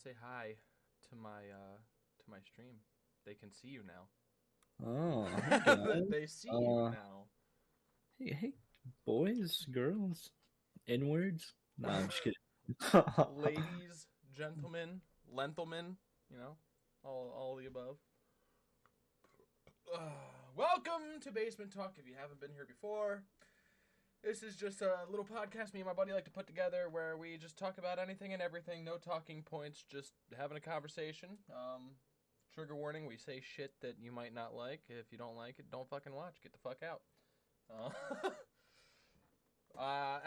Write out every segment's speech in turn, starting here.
say hi to my stream. They can see you now. Oh, hey guys. They see you Uh, now. hey, boys, girls, N-words. Nah, I'm just kidding. Ladies, gentlemen, lentlemen, all the above. Welcome to Basement Talk. If you haven't been here before, this is just a little podcast me and my buddy like to put together where we just talk about anything and everything. No talking points, just having a conversation. Trigger warning, we say shit that you might not like. If you don't like it, don't fucking watch. Get the fuck out.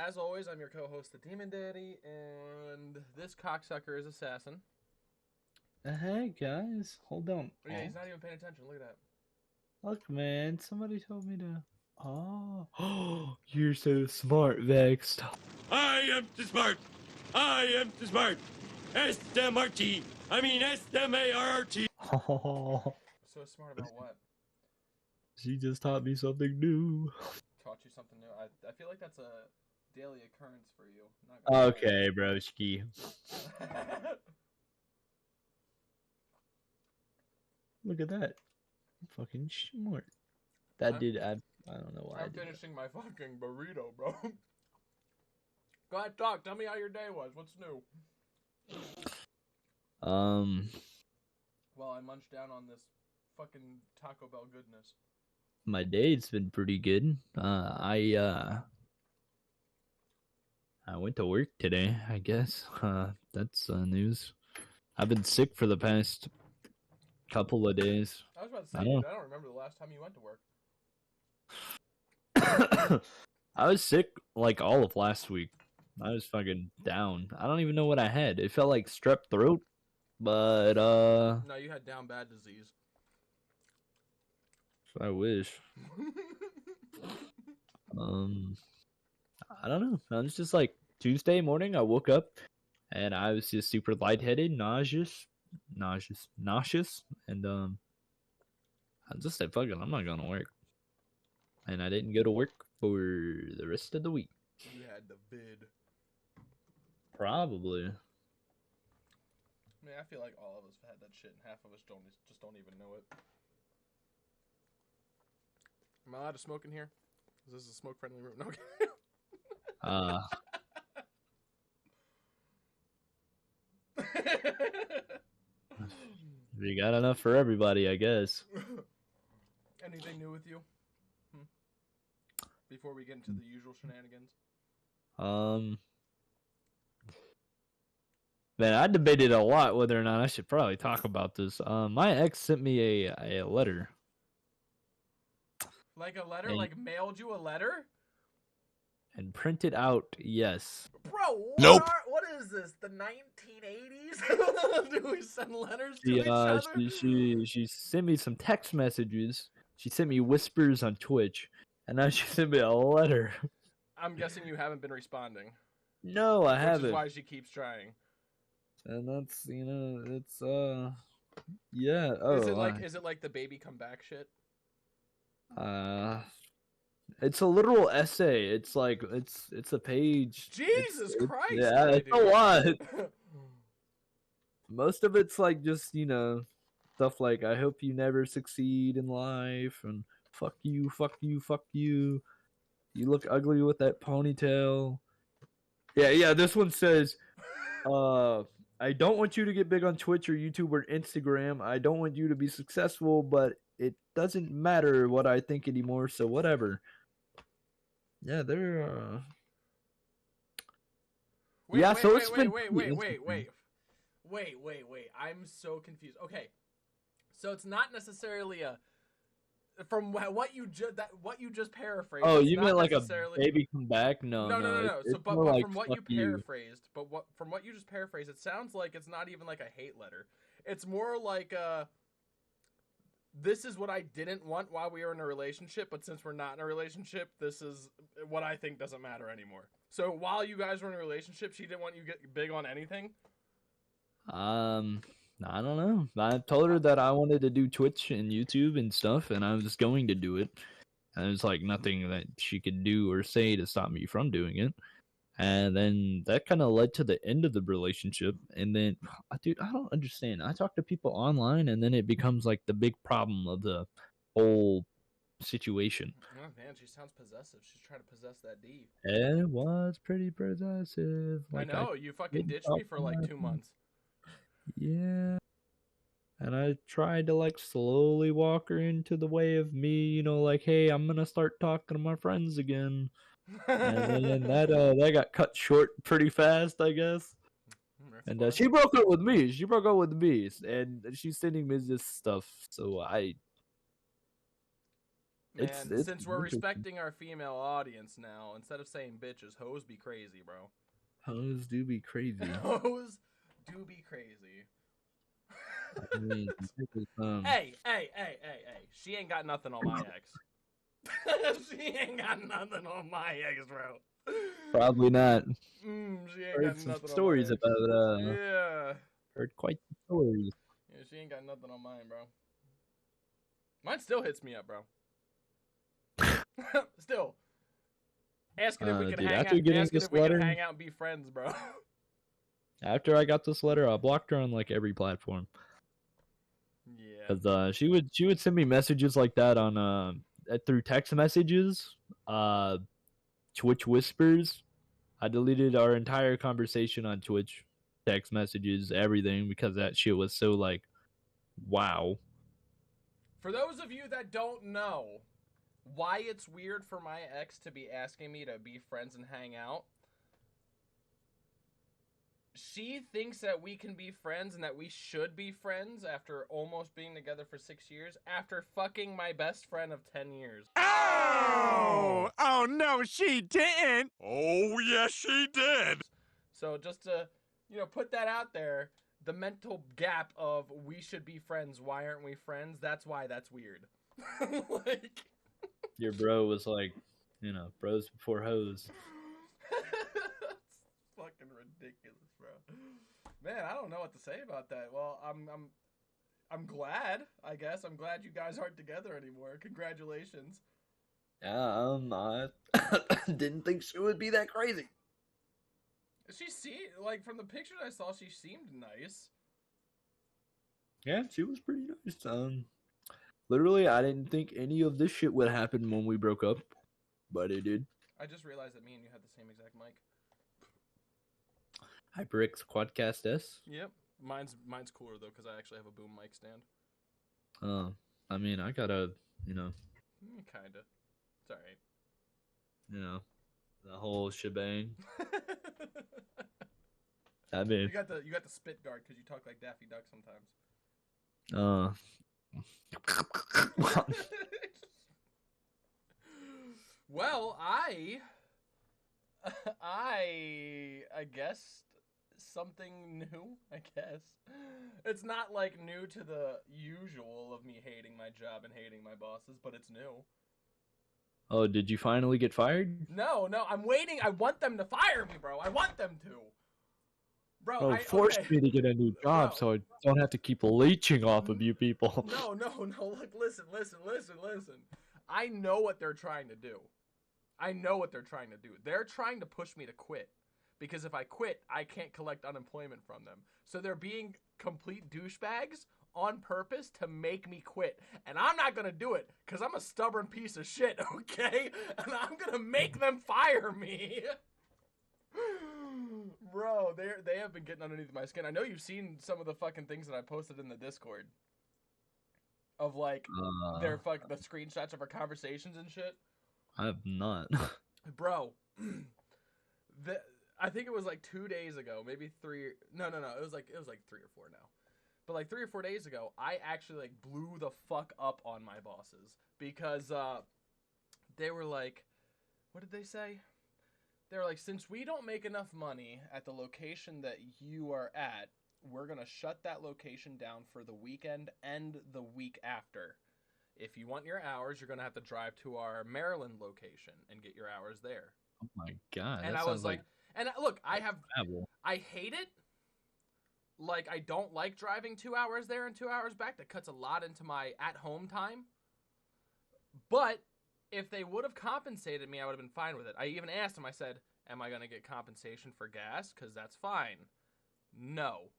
As always, I'm your co-host, the Demon Daddy, and this cocksucker is Assassin. Hey guys, hold on. Yeah, he's not even paying attention. Look at that. Look, man, somebody told me to. Oh, you're so smart, Vexed. I am too smart. I am too smart. S-M-R-T. I mean S-M-A-R-R-T. Oh, So smart about what? she just taught me something new. Taught you something new. I feel like that's a daily occurrence for you. Not gonna lie. Okay, broski. Look at that. Fucking smart. That did. I don't know why. I'm finishing my fucking burrito, bro. Go ahead, talk. Tell me how your day was. What's new? Well, I munched down on this fucking Taco Bell goodness. My day's been pretty good. I went to work today, I guess. That's news. I've been sick for the past couple of days. I was about to say, I dude, don't- I don't remember the last time you went to work. I was sick like all of last week. I was fucking down. I don't even know what I had. It felt like strep throat, but No, you had down bad disease. I wish. I don't know. I was just like Tuesday morning. I woke up and I was just super lightheaded, nauseous, and I just said, "Fuck it, I'm not gonna work," and I didn't go to work for the rest of the week. You had the vid. Probably. I mean, I feel like all of us have had that shit, and half of us just don't even know it. Am I allowed to smoke in here? Is this a smoke-friendly room? No. We got enough for everybody, I guess. Anything new with you? Before we get into the usual shenanigans. Man, I debated a lot whether or not I should probably talk about this. My ex sent me a letter. Like a letter? Hey. Like mailed you a letter? And printed out, yes. Bro, Nope. What is this? The 1980s? Do we send letters to each other? She sent me some text messages. She sent me whispers on Twitch, and now she sent me a letter. I'm guessing you haven't been responding. No, I Which haven't. is why she keeps trying. And that's it's yeah. Oh, Is it like the baby come back shit? It's a literal essay. It's like it's a page. Jesus Christ! Yeah, it's a dude. lot. Most of it's like just stuff like I hope you never succeed in life and fuck you, fuck you, fuck you. You look ugly with that ponytail. Yeah. This one says, I don't want you to get big on Twitch or YouTube or Instagram. I don't want you to be successful, but it doesn't matter what I think anymore, so whatever. Yeah, they're Wait, Yeah, wait, so wait, it's wait, been wait, pretty wait, interesting. wait. I'm so confused. Okay, so it's not necessarily a from what you just paraphrased. Oh, it's you not meant like a necessarily... baby come back? No. No. It's So, but more like, from what fuck you paraphrased, from what you just paraphrased, it sounds like it's not even like a hate letter. It's more like this is what I didn't want while we were in a relationship, but since we're not in a relationship, this is what I think doesn't matter anymore. So while you guys were in a relationship, she didn't want you to get big on anything? I don't know. I told her that I wanted to do Twitch and YouTube and stuff, and I was going to do it. And there's like nothing that she could do or say to stop me from doing it. And then that kind of led to the end of the relationship. And then, dude, I don't understand. I talk to people online, and then it becomes like the big problem of the whole situation. Oh, man, she sounds possessive. She's trying to possess that D. It was pretty possessive. I know, you fucking did ditched talk me for to like my 2 months. Yeah. And I tried to like slowly walk her into the way of me, like, hey, I'm gonna start talking to my friends again. And then that got cut short pretty fast, I guess. That's And fine. she broke up with me. She broke up with me, and she's sending me this stuff. So Man, it's since we're interesting. respecting our female audience now, instead of saying bitches, hoes be crazy, bro. Hoes do be crazy. Hoes do be crazy. I mean, Hey. She ain't got nothing on my ex. She ain't got nothing on my ex, bro. probably not. She ain't Heard got some nothing stories on my ex. about Yeah. Heard quite the stories. Yeah, she ain't got nothing on mine, bro. Mine still hits me up, bro. Still. Asking if we can Dude, hang after out. getting Asking this if we letter- can hang out and be friends, bro. After I got this letter, I blocked her on like every platform. Yeah. Because she would send me messages like that on through text messages, Twitch whispers. I deleted our entire conversation on Twitch, text messages, everything, because that shit was so like, wow. For those of you that don't know why it's weird for my ex to be asking me to be friends and hang out, she thinks that we can be friends and that we should be friends after almost being together for 6 years, after fucking my best friend of 10 years. Oh! Oh, no, she didn't! Oh, yes, she did. So just to, put that out there, the mental gap of we should be friends, why aren't we friends? That's why that's weird. Like... Your bro was like, bros before hoes. It's fucking ridiculous, bro. Man, I don't know what to say about that. Well, I'm glad, I guess. I'm glad you guys aren't together anymore. Congratulations. Yeah, I didn't think she would be that crazy. From the pictures I saw, she seemed nice. Yeah, she was pretty nice. Literally, I didn't think any of this shit would happen when we broke up, but it did. I just realized that me and you had the same exact mic. HyperX Quadcast S. Yep. Mine's cooler though because I actually have a boom mic stand. I mean, I got a, Kinda. It's all right. The whole shebang. I mean, you got the spit guard because you talk like Daffy Duck sometimes. Well, I guess something new, I guess. It's not like new to the usual of me hating my job and hating my bosses, but it's new. Oh, did you finally get fired? No, I'm waiting. I want them to fire me, bro. I want them to. Bro, force me to get a new job so I don't have to keep leeching off of you people. No. Look, listen. I know what they're trying to do. They're trying to push me to quit. Because if I quit, I can't collect unemployment from them. So they're being complete douchebags on purpose to make me quit. And I'm not going to do it because I'm a stubborn piece of shit, okay? And I'm going to make them fire me. Bro, they have been getting underneath my skin. I know you've seen some of the fucking things that I posted in the Discord. Of like, the screenshots of our conversations and shit. I have not. Bro, I think it was like 2 days ago, maybe 3. No. It was like 3 or 4 now. But like 3 or 4 days ago, I actually like blew the fuck up on my bosses because they were like, what did they say? They were like, since we don't make enough money at the location that you are at, we're gonna shut that location down for the weekend and the week after. If you want your hours, you're gonna have to drive to our Maryland location and get your hours there. Oh my god! And I was like, look, I hate it. Like, I don't like driving 2 hours there and 2 hours back. That cuts a lot into my at-home time. But if they would have compensated me, I would have been fine with it. I even asked them, I said, Am I going to get compensation for gas? Because that's fine. No.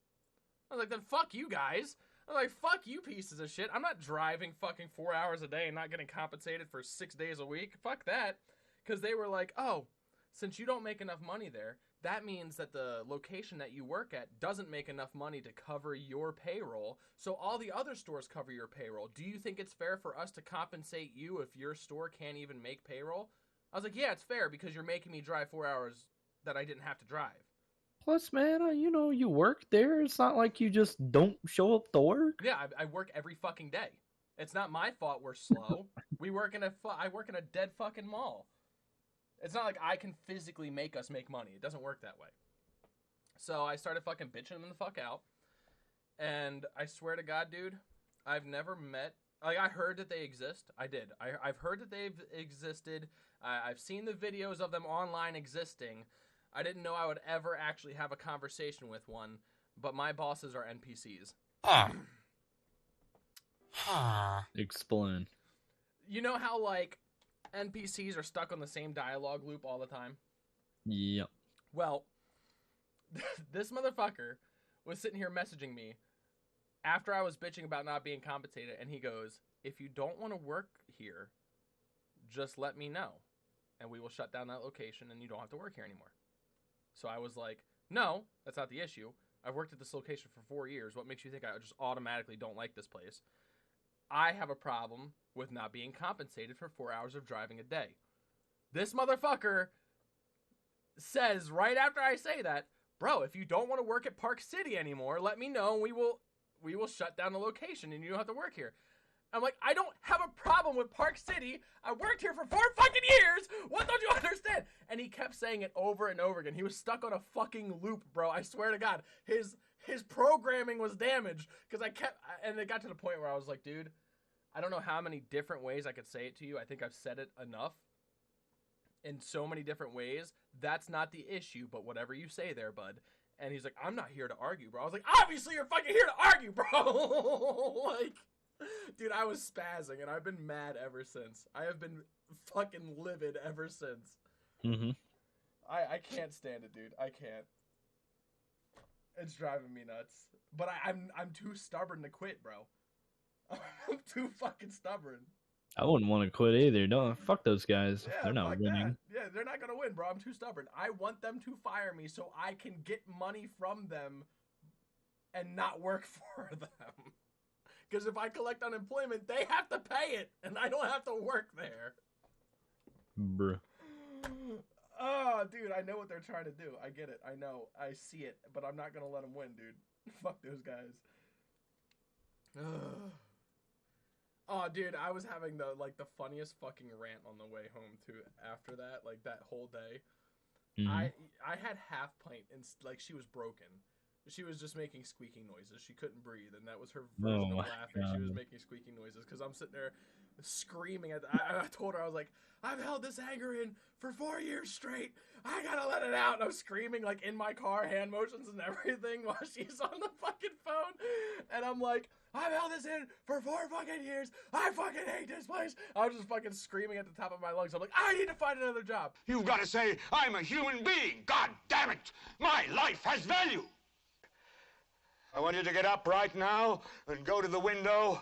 I was like, then fuck you guys. I was like, fuck you pieces of shit. I'm not driving fucking 4 hours a day and not getting compensated for 6 days a week. Fuck that. Because they were like, oh, since you don't make enough money there, that means that the location that you work at doesn't make enough money to cover your payroll, so all the other stores cover your payroll. Do you think it's fair for us to compensate you if your store can't even make payroll? I was like, yeah, it's fair because you're making me drive 4 hours that I didn't have to drive. Plus, man, you work there. It's not like you just don't show up to work. Yeah, I work every fucking day. It's not my fault we're slow. I work in a dead fucking mall. It's not like I can physically make us make money. It doesn't work that way. So I started fucking bitching them the fuck out. And I swear to God, dude, I've never met... Like, I heard that they exist. I did. I've heard that they've existed. I've seen the videos of them online existing. I didn't know I would ever actually have a conversation with one. But my bosses are NPCs. Explain. You know how, like... NPCs are stuck on the same dialogue loop all the time? Yep. Well, this motherfucker was sitting here messaging me after I was bitching about not being compensated, and he goes, if you don't want to work here, just let me know, and we will shut down that location, and you don't have to work here anymore. So I was like, no, that's not the issue. I've worked at this location for 4 years. What makes you think I just automatically don't like this place? I have a problem with not being compensated for 4 hours of driving a day. This motherfucker says right after I say that, bro, if you don't want to work at Park City anymore, let me know and we will shut down the location and you don't have to work here. I'm like, I don't have a problem with Park City. I worked here for 4 fucking years. What don't you understand? And he kept saying it over and over again. He was stuck on a fucking loop, bro. I swear to God. His programming was damaged because and it got to the point where I was like, dude, I don't know how many different ways I could say it to you. I think I've said it enough in so many different ways. That's not the issue, but whatever you say there, bud. And he's like, I'm not here to argue, bro. I was like, obviously you're fucking here to argue, bro. Like, dude, I was spazzing and I've been mad ever since. I have been fucking livid ever since. Mm-hmm. I can't stand it, dude. I can't. It's driving me nuts. But I'm too stubborn to quit, bro. I'm too fucking stubborn. I wouldn't want to quit either. No, fuck those guys. Yeah, they're not winning. That. Yeah, they're not gonna win, bro. I'm too stubborn. I want them to fire me so I can get money from them and not work for them. Because if I collect unemployment, they have to pay it, and I don't have to work there. Bruh. Oh, dude, I know what they're trying to do. I get it. I know. I see it. But I'm not going to let them win, dude. Fuck those guys. Oh, dude, I was having the funniest fucking rant on the way home, too, after that. Like, that whole day. Mm-hmm. I had half pint, and, like, she was broken. She was just making squeaking noises. She couldn't breathe, and that was her version of laughing. God. She was making squeaking noises, because I'm sitting there screaming at I told her, I was like, I've held this anger in for 4 years straight. I gotta let it out. And I was screaming, like, in my car, hand motions and everything, while she's on the fucking phone. And I'm like, I've held this in for 4 fucking years. I fucking hate this place. I was just fucking screaming at the top of my lungs. I'm like, I need to find another job. You've got to say, I'm a human being. God damn it. My life has value. I want you to get up right now and go to the window,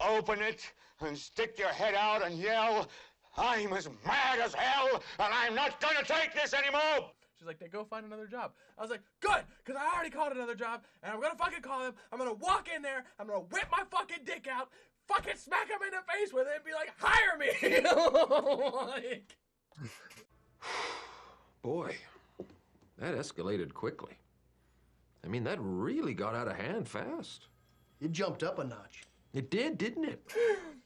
open it, and stick your head out and yell, I'm as mad as hell, and I'm not going to take this anymore. She's like, then go find another job. I was like, good, because I already called another job, and I'm going to fucking call him. I'm going to walk in there. I'm going to whip my fucking dick out, fucking smack him in the face with it, and be like, hire me. Like... Boy, that escalated quickly. I mean, that really got out of hand fast. It jumped up a notch. It did, didn't it?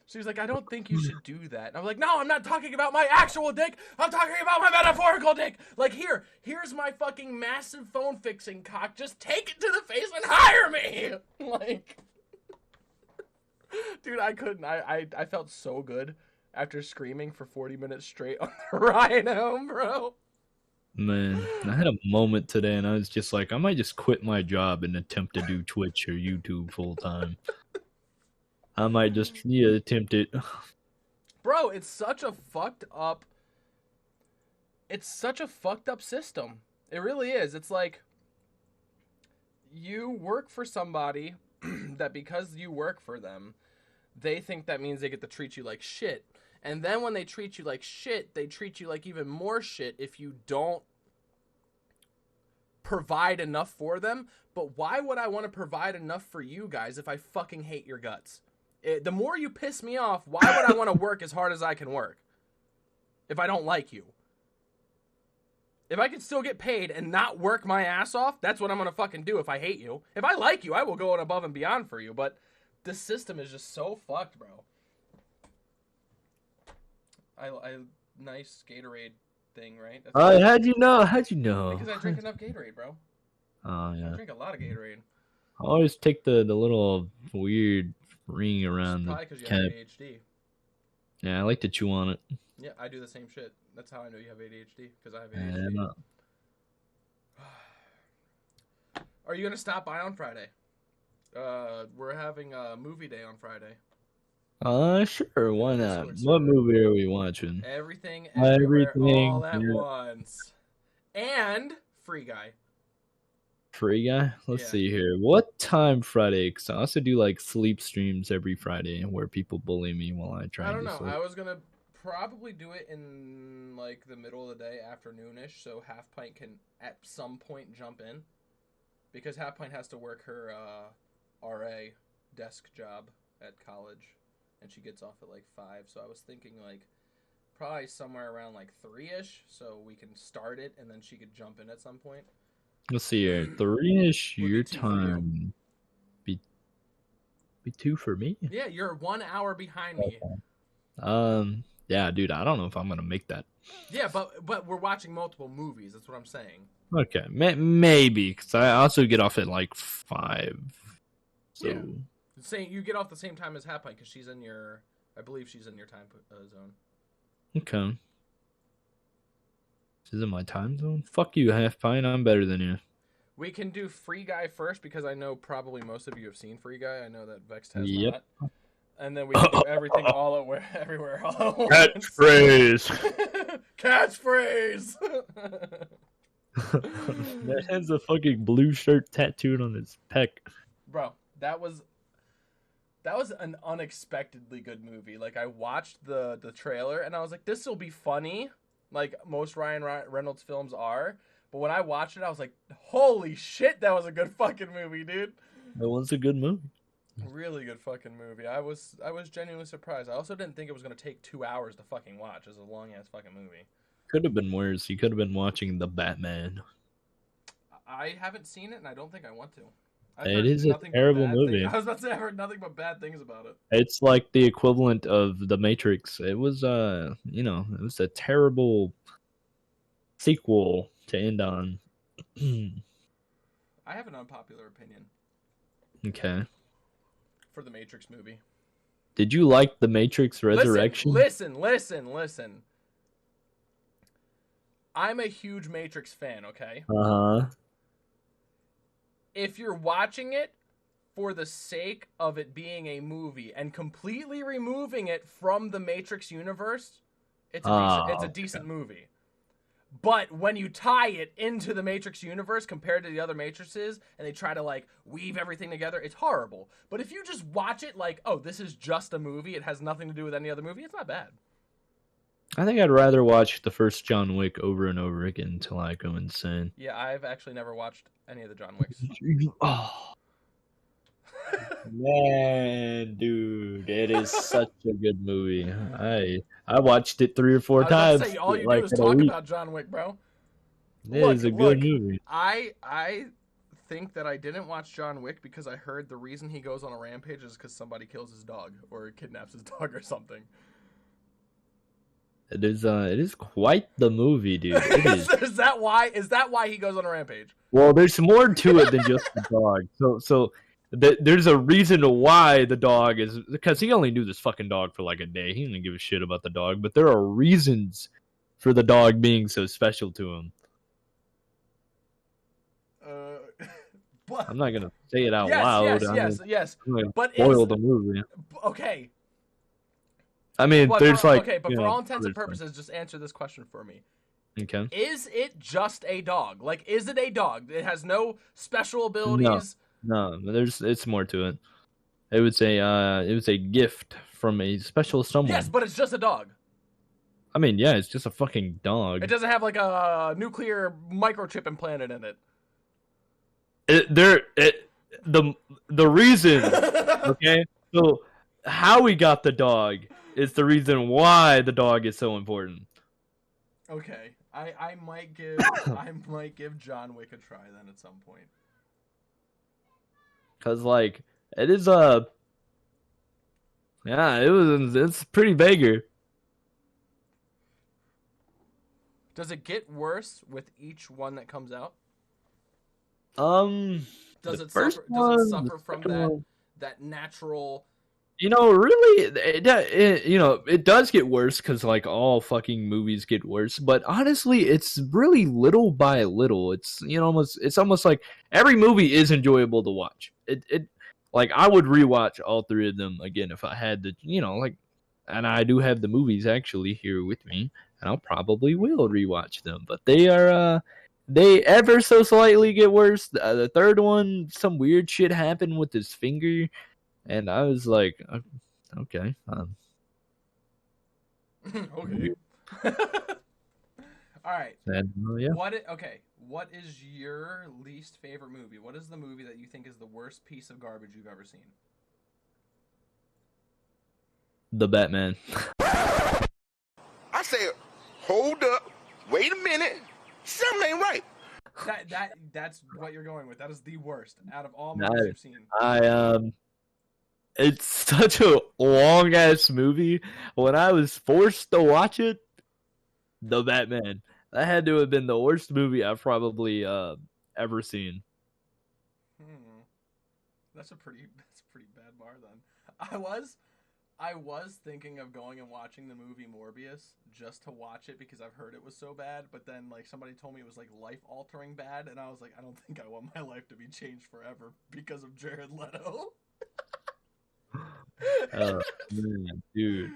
She was like, I don't think you should do that. And I was like, no, I'm not talking about my actual dick. I'm talking about my metaphorical dick. Like, here's my fucking massive phone fixing cock. Just take it to the face and hire me. Like, dude, I couldn't. I felt so good after screaming for 40 minutes straight on the ride home, bro. Man, I had a moment today and I was just like, I might just quit my job and attempt to do Twitch or YouTube full time. I might just, attempt it. Bro, it's such a fucked up it's such a fucked up system. It really is. It's like you work for somebody that because you work for them, they think that means they get to treat you like shit. And then when they treat you like shit, they treat you like even more shit if you don't provide enough for them. But why would I want to provide enough for you guys if I fucking hate your guts? The more you piss me off, why would I want to work as hard as I can work if I don't like you? If I can still get paid and not work my ass off, that's what I'm going to fucking do if I hate you. If I like you, I will go above and beyond for you. But this system is just so fucked, bro. I nice Gatorade thing, right? How'd you know? How'd you know? Because I drink enough Gatorade, bro. Oh, yeah. I drink a lot of Gatorade. I always take the little weird ring around the Probably because you cap. have ADHD. Yeah, I like to chew on it. Yeah, I do the same shit. That's how I know you have ADHD, because I have Yeah, ADHD. no. Are you going to stop by on Friday? We're having a movie day on Friday. Sure, why not? Discord What server. movie are we watching? Everything, everywhere, Everything, all at yeah. once. And Free Guy. Free Guy? Let's Yeah. see here. What time Friday? Because I also do like sleep streams every Friday where people bully me while I try I don't to know. sleep. I was going to probably do it in like the middle of the day, afternoonish, so Half Pint can at some point jump in. Because Half Pint has to work her RA desk job at college. And she gets off at like 5. So I was thinking like probably somewhere around like 3-ish. So we can start it and then she could jump in at some point. Let's see here. 3-ish Would be your 2 for you. time. Be 2 for me? Yeah, you're 1 hour behind me. Yeah, dude, I don't know if I'm gonna make that. Yeah, but we're watching multiple movies. That's what I'm saying. Okay, maybe because I also get off at like 5. So Yeah. Saying you get off the same time as Half Pint because she's in your, I believe she's in your time zone. okay. This isn't my time zone. Fuck you, Half Pint. I'm better than you. We can do Free Guy first because I know probably most of you have seen Free Guy. I know that Vex has Yep. not. And then we can do everything everywhere all at once. Catchphrase. Catchphrase. That has a fucking blue shirt tattooed on his pec. Bro, that was an unexpectedly good movie. Like I watched the trailer and I was like, this will be funny, like most Ryan Reynolds films are. But when I watched it, I was like, holy shit, that was a good fucking movie, dude. That was a good movie. Really good fucking movie. I was genuinely surprised. I also didn't think it was gonna take 2 hours to fucking watch. It's a long ass fucking movie. Could have been worse. You could have been watching The Batman. I haven't seen it and I don't think I want to. It is a terrible movie. I was about to say I heard nothing but bad things about it. It's like the equivalent of The Matrix. It was it was a terrible sequel to end on. I have an unpopular opinion Okay. for the Matrix movie. Did you like The Matrix Resurrection? Listen. I'm a huge Matrix fan, okay? Uh-huh. If you're watching it for the sake of it being a movie and completely removing it from the Matrix universe, it's a decent movie. But when you tie it into the Matrix universe compared to the other Matrices, and they try to, like, weave everything together, it's horrible. But if you just watch it like, oh, this is just a movie, it has nothing to do with any other movie, it's not bad. I think I'd rather watch the first John Wick over and over again until I go insane. Yeah, I've actually never watched any of the John Wicks. Oh. Man, dude, it is such a good movie. I watched it 3 or 4 I was about times. to say, all you like, do is in a talk week. about John Wick, bro. It is a good movie. I think that I didn't watch John Wick because I heard the reason he goes on a rampage is because somebody kills his dog or kidnaps his dog or something. It is quite the movie, dude. It is. Is that why he goes on a rampage? Well, there's more to it than just the dog. So there's a reason why the dog is, because he only knew this fucking dog for like a day. He didn't give a shit about the dog, but there are reasons for the dog being so special to him. But, I'm not gonna say it out loud. Yes. I'm gonna But spoil the movie. Okay. I mean, But there's for, like okay, but you for know, all intents and other purposes, just answer this question for me. Okay. Is it just a dog? Like, is it a dog? It has no special abilities. No, it's more to it. It was a gift from a special someone. Yes, but it's just a dog. I mean, yeah, it's just a fucking dog. It doesn't have like a nuclear microchip implanted in it. The reason, okay? So how we got the dog is the reason why the dog is so important. Okay, I might give John Wick a try then at some point. Cause like it is it's pretty bigger. Does it get worse with each one that comes out? Does it suffer from that natural? Really, it does get worse because like all fucking movies get worse. But honestly, it's really little by little. It's almost like every movie is enjoyable to watch. It like I would rewatch all three of them again if I had the and I do have the movies actually here with me, and I'll probably will rewatch them. But they ever so slightly get worse. The third one, some weird shit happened with his finger. And I was like, okay. Okay. All right. Yeah. What is your least favorite movie? What is the movie that you think is the worst piece of garbage you've ever seen? The Batman. I said, hold up, wait a minute, something ain't right. That's what you're going with. That is the worst out of all movies you've seen. It's such a long ass movie. When I was forced to watch it, The Batman. That had to have been the worst movie I've probably ever seen. That's a pretty bad bar then. I was thinking of going and watching the movie Morbius just to watch it because I've heard it was so bad, but then like somebody told me it was like life-altering bad, and I was like, I don't think I want my life to be changed forever because of Jared Leto. Oh man, dude,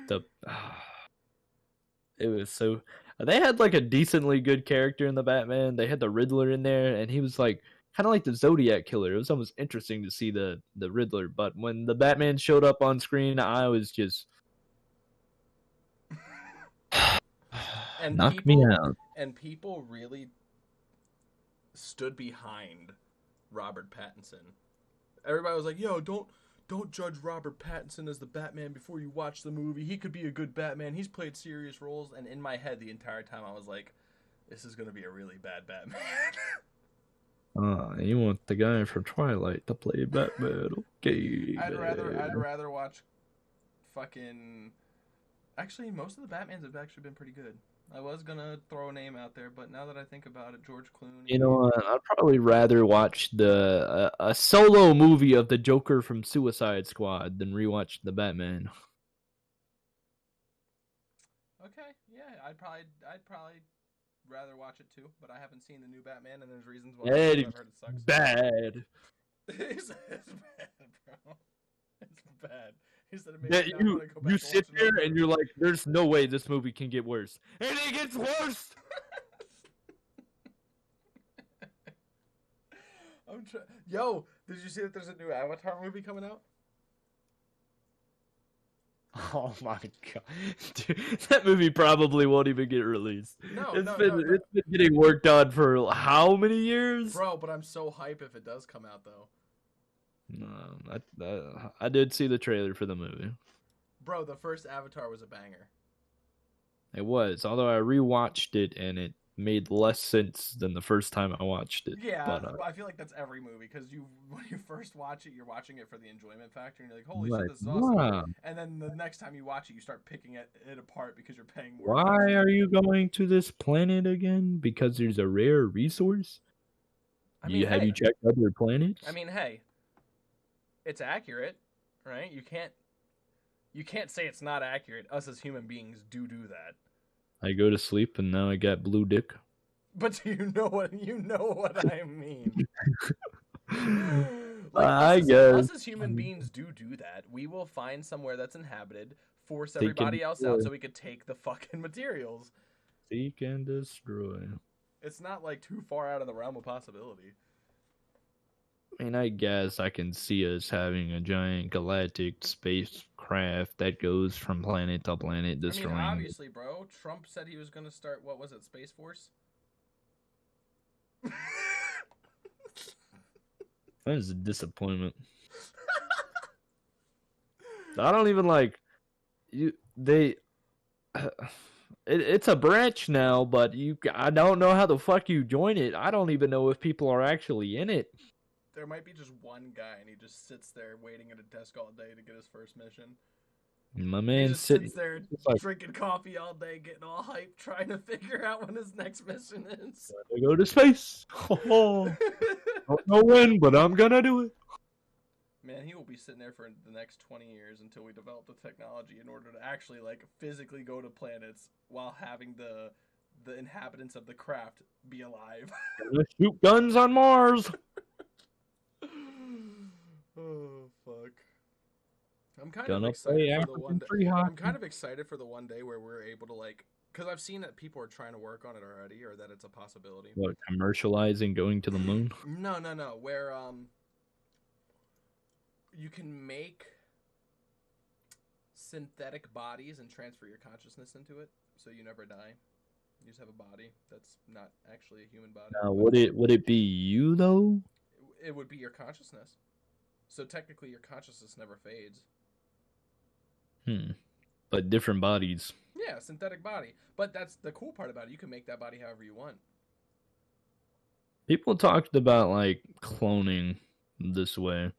it was so. They had like a decently good character in the Batman. They had the Riddler in there, and he was like kind of like the Zodiac killer. It was almost interesting to see the Riddler, but when the Batman showed up on screen, I was just knocked me out. And people really stood behind Robert Pattinson. Everybody was like, "Yo, don't judge Robert Pattinson as the Batman before you watch the movie. He could be a good Batman. He's played serious roles." And in my head the entire time I was like, this is going to be a really bad Batman. You want the guy from Twilight to play Batman? Okay. I'd rather watch fucking. Actually, most of the Batmans have actually been pretty good. I was gonna throw a name out there, but now that I think about it, George Clooney. You know what? I'd probably rather watch a solo movie of the Joker from Suicide Squad than rewatch the Batman. Okay, yeah, I'd probably rather watch it too, but I haven't seen the new Batman, and there's reasons why. I've heard it sucks. Bad. It's bad, bro. It's bad. He said it makes Yeah, you sit there and you're like, there's no way this movie can get worse. And it gets worse! Yo, did you see that there's a new Avatar movie coming out? Oh my god. Dude, that movie probably won't even get released. It's been getting worked on for how many years? Bro, but I'm so hype if it does come out, though. No, I did see the trailer for the movie. Bro, the first Avatar was a banger. It was, although I rewatched it and it made less sense than the first time I watched it. Yeah, but I feel like that's every movie, because when you first watch it, you're watching it for the enjoyment factor, and you're like, holy shit, this is awesome. Wow. And then the next time you watch it, you start picking it apart because you're paying more. Why are you going to this planet again? Because there's a rare resource? Have you checked other planets? I mean, hey, it's accurate, right? You can't say it's not accurate. Us as human beings do that. I go to sleep and now I got blue dick. But you know what I mean. I guess us as human beings do that. We will find somewhere that's inhabited, force everybody else out so we could take the fucking materials. Seek and destroy. It's not like too far out of the realm of possibility. I mean, I guess I can see us having a giant galactic spacecraft that goes from planet to planet, destroying. I mean, obviously, bro. Trump said he was going to start, what was it, Space Force? That is a disappointment. I don't even like you. It's a branch now, but I don't know how the fuck you join it. I don't even know if people are actually in it. There might be just one guy, and he just sits there waiting at a desk all day to get his first mission. My man He just sits there drinking coffee all day, getting all hyped, trying to figure out when his next mission is. I go to space. Don't know when, but I'm gonna do it. Man, he will be sitting there for the next 20 years until we develop the technology in order to actually, like, physically go to planets while having the inhabitants of the craft be alive. Gonna shoot guns on Mars. Oh, fuck. I'm kind Gonna of excited play for the one day. free hockey. I'm kind of excited for the one day where we're able to, like, because I've seen that people are trying to work on it already, or that it's a possibility. What, commercializing going to the moon? No. Where you can make synthetic bodies and transfer your consciousness into it, so you never die. You just have a body that's not actually a human body. Now, would it be you though? It would be your consciousness. So technically, your consciousness never fades. But different bodies. Yeah, synthetic body. But that's the cool part about it. You can make that body however you want. People talked about like cloning this way.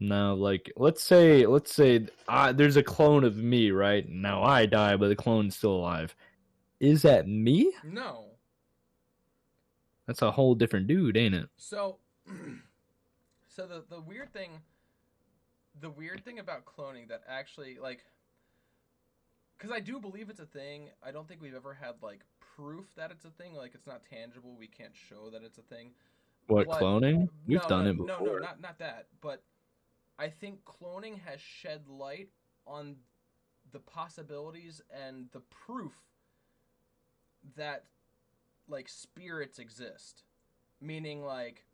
Now, like, let's say there's a clone of me, right? Now I die, but the clone's still alive. Is that me? No. That's a whole different dude, ain't it? So the weird thing about cloning that actually, like, because I do believe it's a thing. I don't think we've ever had, like, proof that it's a thing. Like, it's not tangible. We can't show that it's a thing. What, cloning? We've done it before. No, not that. But I think cloning has shed light on the possibilities and the proof that, like, spirits exist. Meaning, like,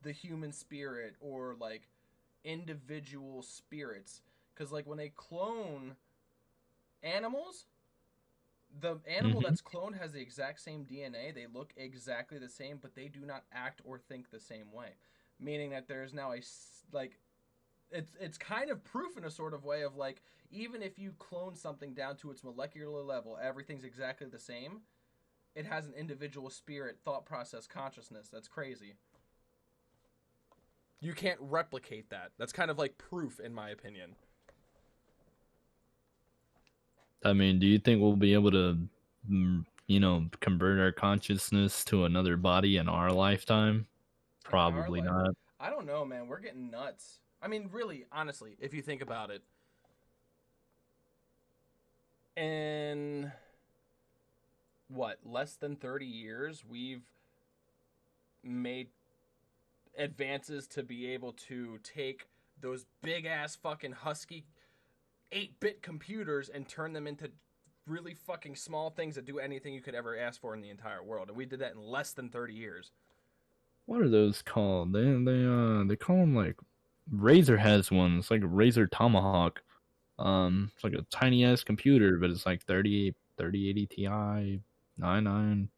the human spirit or, like, individual spirits. Because, like, when they clone animals, the animal that's cloned has the exact same DNA. They look exactly the same, but they do not act or think the same way. Meaning that there's now it's kind of proof in a sort of way of, like, even if you clone something down to its molecular level, everything's exactly the same. It has an individual spirit, thought process, consciousness. That's crazy. You can't replicate that. That's kind of like proof, in my opinion. I mean, do you think we'll be able to, convert our consciousness to another body in our lifetime? Probably not. I don't know, man. We're getting nuts. I mean, really, honestly, if you think about it. In, less than 30 years, we've made advances to be able to take those big-ass fucking husky 8-bit computers and turn them into really fucking small things that do anything you could ever ask for in the entire world. And we did that in less than 30 years. What are those called? They call them, like, Razer has one. It's like a Razer Tomahawk. It's like a tiny ass computer, but it's like 3080 Ti 99.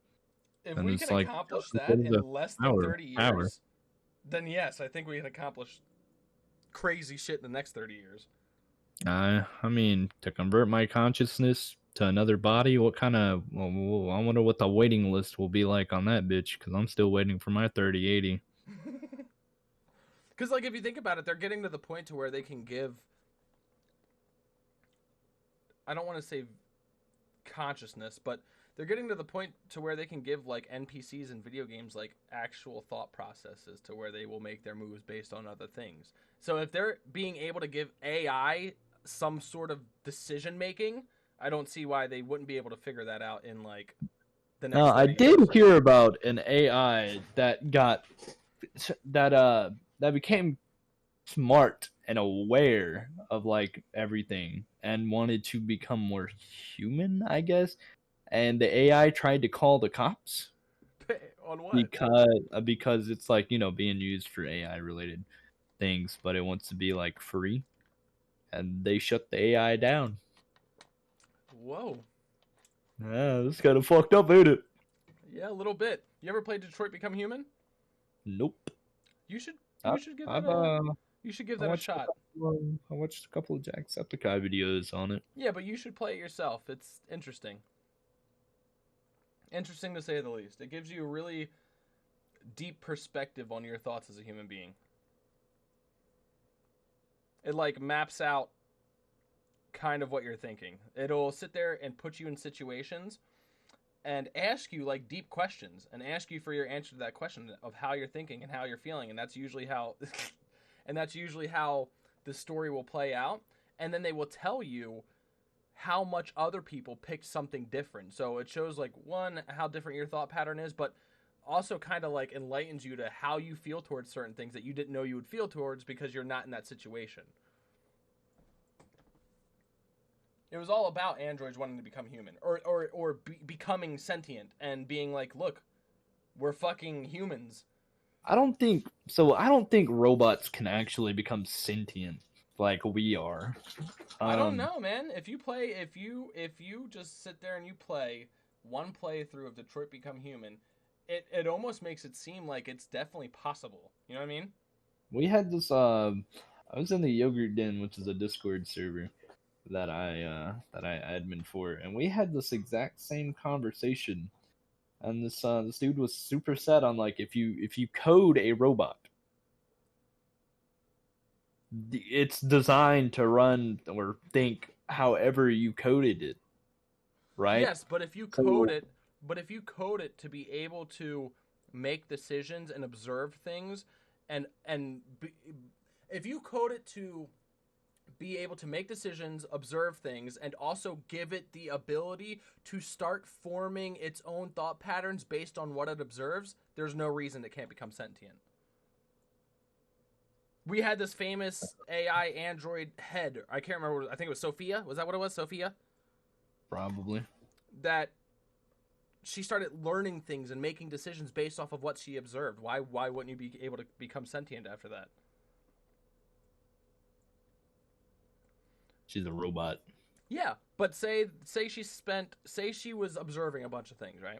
If we can accomplish that in less than 30 years, then yes, I think we can accomplish crazy shit in the next 30 years. I mean, to convert my consciousness to another body, what kind of... I wonder what the waiting list will be like on that bitch, because I'm still waiting for my 3080. Because, like, if you think about it, they're getting to the point to where they can give... I don't want to say consciousness, but they're getting to the point to where they can give, like, NPCs in video games, like, actual thought processes to where they will make their moves based on other things. So if they're being able to give AI some sort of decision making, I don't see why they wouldn't be able to figure that out in, like, the next 30 I did hear about an AI that got that became smart and aware of, like, everything and wanted to become more human, I guess. and the AI tried to call the cops On what? because it's like, being used for AI related things, but it wants to be like free, and they shut the AI down. Whoa. Yeah, this kind of fucked up, ain't it? Yeah, a little bit. You ever played Detroit Become Human? Nope. You should give I've, that a shot. I watched a couple of Jacksepticeye videos on it. Yeah, but you should play it yourself. It's interesting. Interesting to say the least. It gives you a really deep perspective on your thoughts as a human being. It like maps out kind of what you're thinking. It'll sit there and put you in situations and ask you like deep questions and ask you for your answer to that question of how you're thinking and how you're feeling, and that's usually how the story will play out. And then they will tell you how much other people picked something different. So it shows like one, how different your thought pattern is, but also kind of like enlightens you to how you feel towards certain things that you didn't know you would feel towards because you're not in that situation. It was all about androids wanting to become human or becoming sentient and being like, look, we're fucking humans. I don't think robots can actually become sentient like we are. I don't know, man. If you just sit there and you play one playthrough of Detroit Become Human, it almost makes it seem like it's definitely possible. You know what I mean? We had this. I was in the Yogurt Den, which is a Discord server that I admin for, and we had this exact same conversation. And this dude was super set on like if you code a robot, it's designed to run or think however you coded it, right? Yes, but if you code it to be able to make decisions and observe things, if you code it to be able to make decisions, observe things, and also give it the ability to start forming its own thought patterns based on what it observes, there's no reason it can't become sentient. We had this famous AI android head. I can't remember. I think it was Sophia. Was that what it was? Sophia? Probably. That she started learning things and making decisions based off of what she observed. Why wouldn't you be able to become sentient after that? She's a robot. Yeah, but say she was observing a bunch of things, right?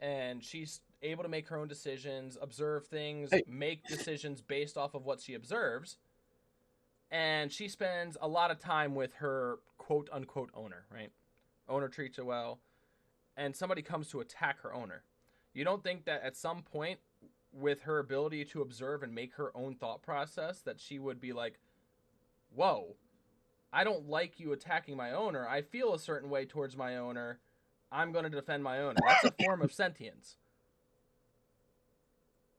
And she's able to make her own decisions, observe things, make decisions based off of what she observes. And she spends a lot of time with her quote unquote owner, right? Owner treats her well, and somebody comes to attack her owner. You don't think that at some point, with her ability to observe and make her own thought process, that she would be like, whoa, I don't like you attacking my owner. I feel a certain way towards my owner. I'm going to defend my owner. That's a form of sentience.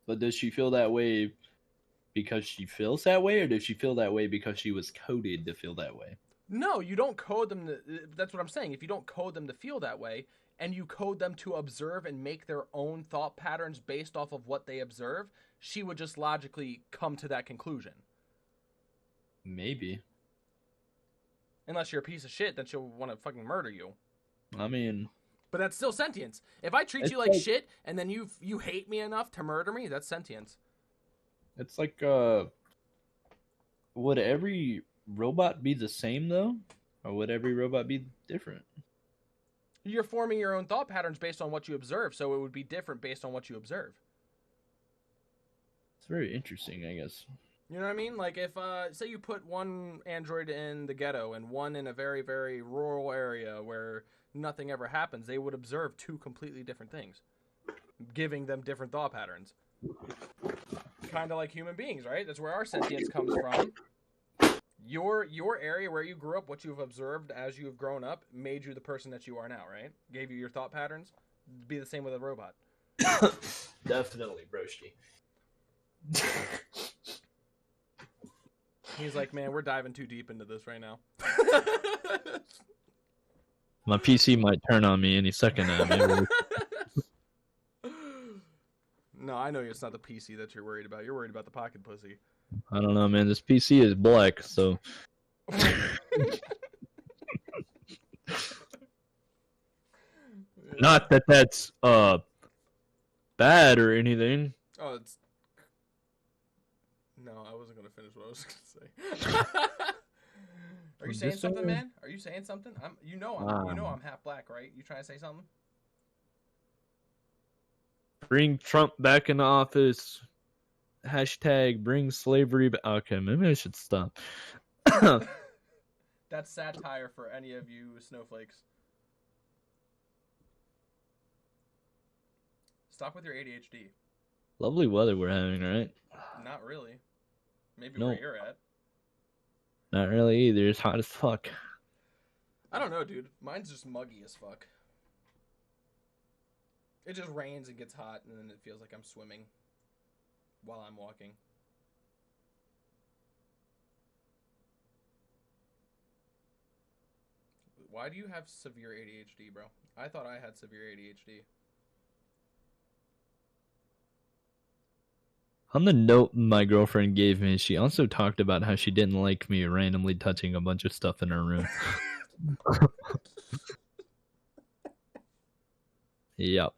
But does she feel that way because she feels that way, or does she feel that way because she was coded to feel that way? No, you don't code them to... That's what I'm saying. If you don't code them to feel that way, and you code them to observe and make their own thought patterns based off of what they observe, she would just logically come to that conclusion. Maybe. Unless you're a piece of shit, then she'll want to fucking murder you. I mean... But that's still sentience. If I treat you like shit, and then you hate me enough to murder me, that's sentience. It's like, would every robot be the same, though? Or would every robot be different? You're forming your own thought patterns based on what you observe, so it would be different based on what you observe. It's very interesting, I guess. You know what I mean? Like if, say you put one android in the ghetto and one in a very, very rural area where nothing ever happens, they would observe two completely different things, giving them different thought patterns. Kind of like human beings, right? That's where our sentience comes from. Your area where you grew up, what you've observed as you've grown up, made you the person that you are now, right? Gave you your thought patterns. It'd be the same with a robot. Definitely, broski. He's like, man, we're diving too deep into this right now. My PC might turn on me any second now. Maybe. No, I know it's not the PC that you're worried about. You're worried about the pocket pussy. I don't know, man. This PC is black, so... Not that that's bad or anything. Oh, it's... No, I wasn't gonna finish what I was gonna say. Are you saying something, man? Are you saying something? I'm half black, right? You trying to say something? Bring Trump back in office. Hashtag bring slavery back. Okay, maybe I should stop. That's satire for any of you snowflakes. Stop with your ADHD. Lovely weather we're having, right? Not really. Maybe No. where you're at. Not really either. It's hot as fuck. I don't know, dude. Mine's just muggy as fuck. It just rains and gets hot, and then it feels like I'm swimming while I'm walking. Why do you have severe ADHD, bro? I thought I had severe ADHD. On the note my girlfriend gave me, she also talked about how she didn't like me randomly touching a bunch of stuff in her room. Yep.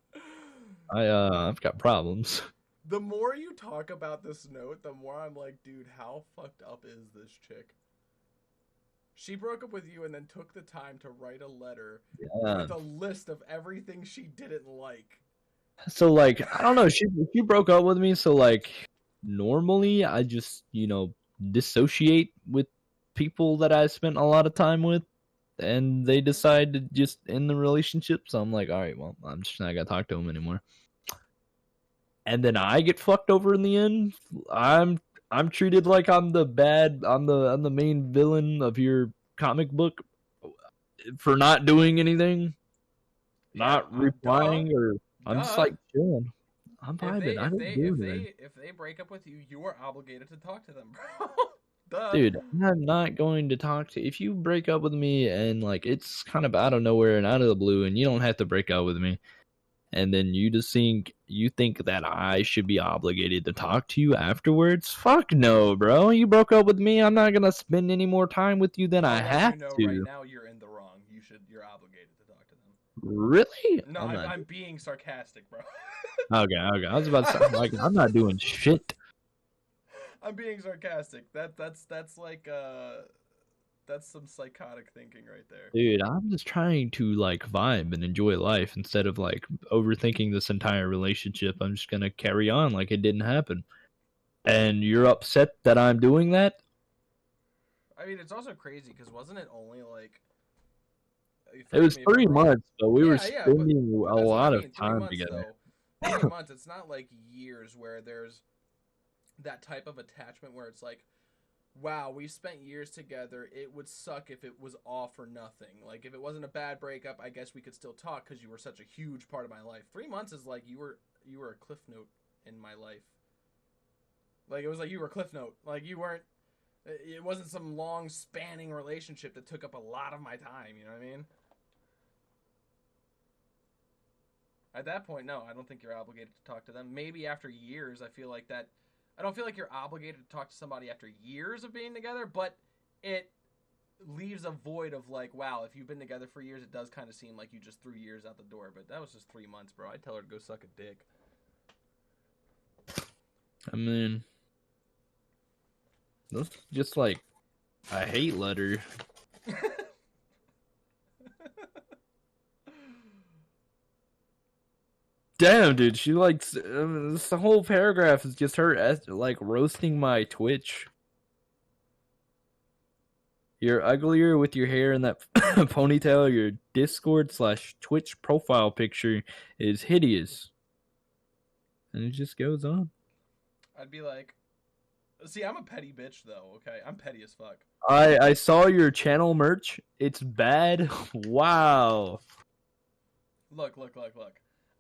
I've got problems. The more you talk about this note, the more I'm like, dude, how fucked up is this chick? She broke up with you and then took the time to write a letter with a list of everything she didn't like. So, like, I don't know, she broke up with me, so, like, normally I just, dissociate with people that I spent a lot of time with, and they decide to just end the relationship, so I'm like, alright, well, I'm just not gonna talk to them anymore. And then I get fucked over in the end. I'm treated like I'm the main villain of your comic book for not doing anything, not replying, or I'm just like chilling. I'm vibing. If they break up with you, you are obligated to talk to them, bro. Duh. Dude, I'm not going to talk to... If you break up with me and, like, it's kind of out of nowhere and out of the blue and you don't have to break up with me, and then you think that I should be obligated to talk to you afterwards? Fuck no, bro. You broke up with me. I'm not going to spend any more time with you than I have to. Right now you're in the wrong. You're obligated to talk to them. Really? No, I'm being sarcastic, bro. Okay. I was about to say, like, I'm not doing shit. I'm being sarcastic. That's some psychotic thinking right there. Dude, I'm just trying to, like, vibe and enjoy life instead of, like, overthinking this entire relationship. I'm just gonna carry on like it didn't happen. And you're upset that I'm doing that? I mean, it's also crazy because wasn't it only like... It was 3 months, but we were spending a lot of time together. 3 months, it's not like years where there's that type of attachment where it's like, wow, we spent years together. It would suck if it was all for nothing. Like, if it wasn't a bad breakup, I guess we could still talk because you were such a huge part of my life. 3 months is like you were a cliff note in my life. Like, it was like you were a cliff note. Like, you weren't... It wasn't some long spanning relationship that took up a lot of my time, you know what I mean? At that point, no, I don't think you're obligated to talk to them. Maybe after years, I feel like that... I don't feel like you're obligated to talk to somebody after years of being together, but it leaves a void of like, wow, if you've been together for years, it does kind of seem like you just threw years out the door. But that was just 3 months, bro. I'd tell her to go suck a dick. I mean, that's just like a hate letter. Damn, dude, she likes this whole paragraph is just her like roasting my Twitch. You're uglier with your hair in that ponytail. Your Discord/Twitch profile picture is hideous. And it just goes on. I'd be like, see, I'm a petty bitch though. Okay, I'm petty as fuck. I saw your channel merch. It's bad. Wow. Look.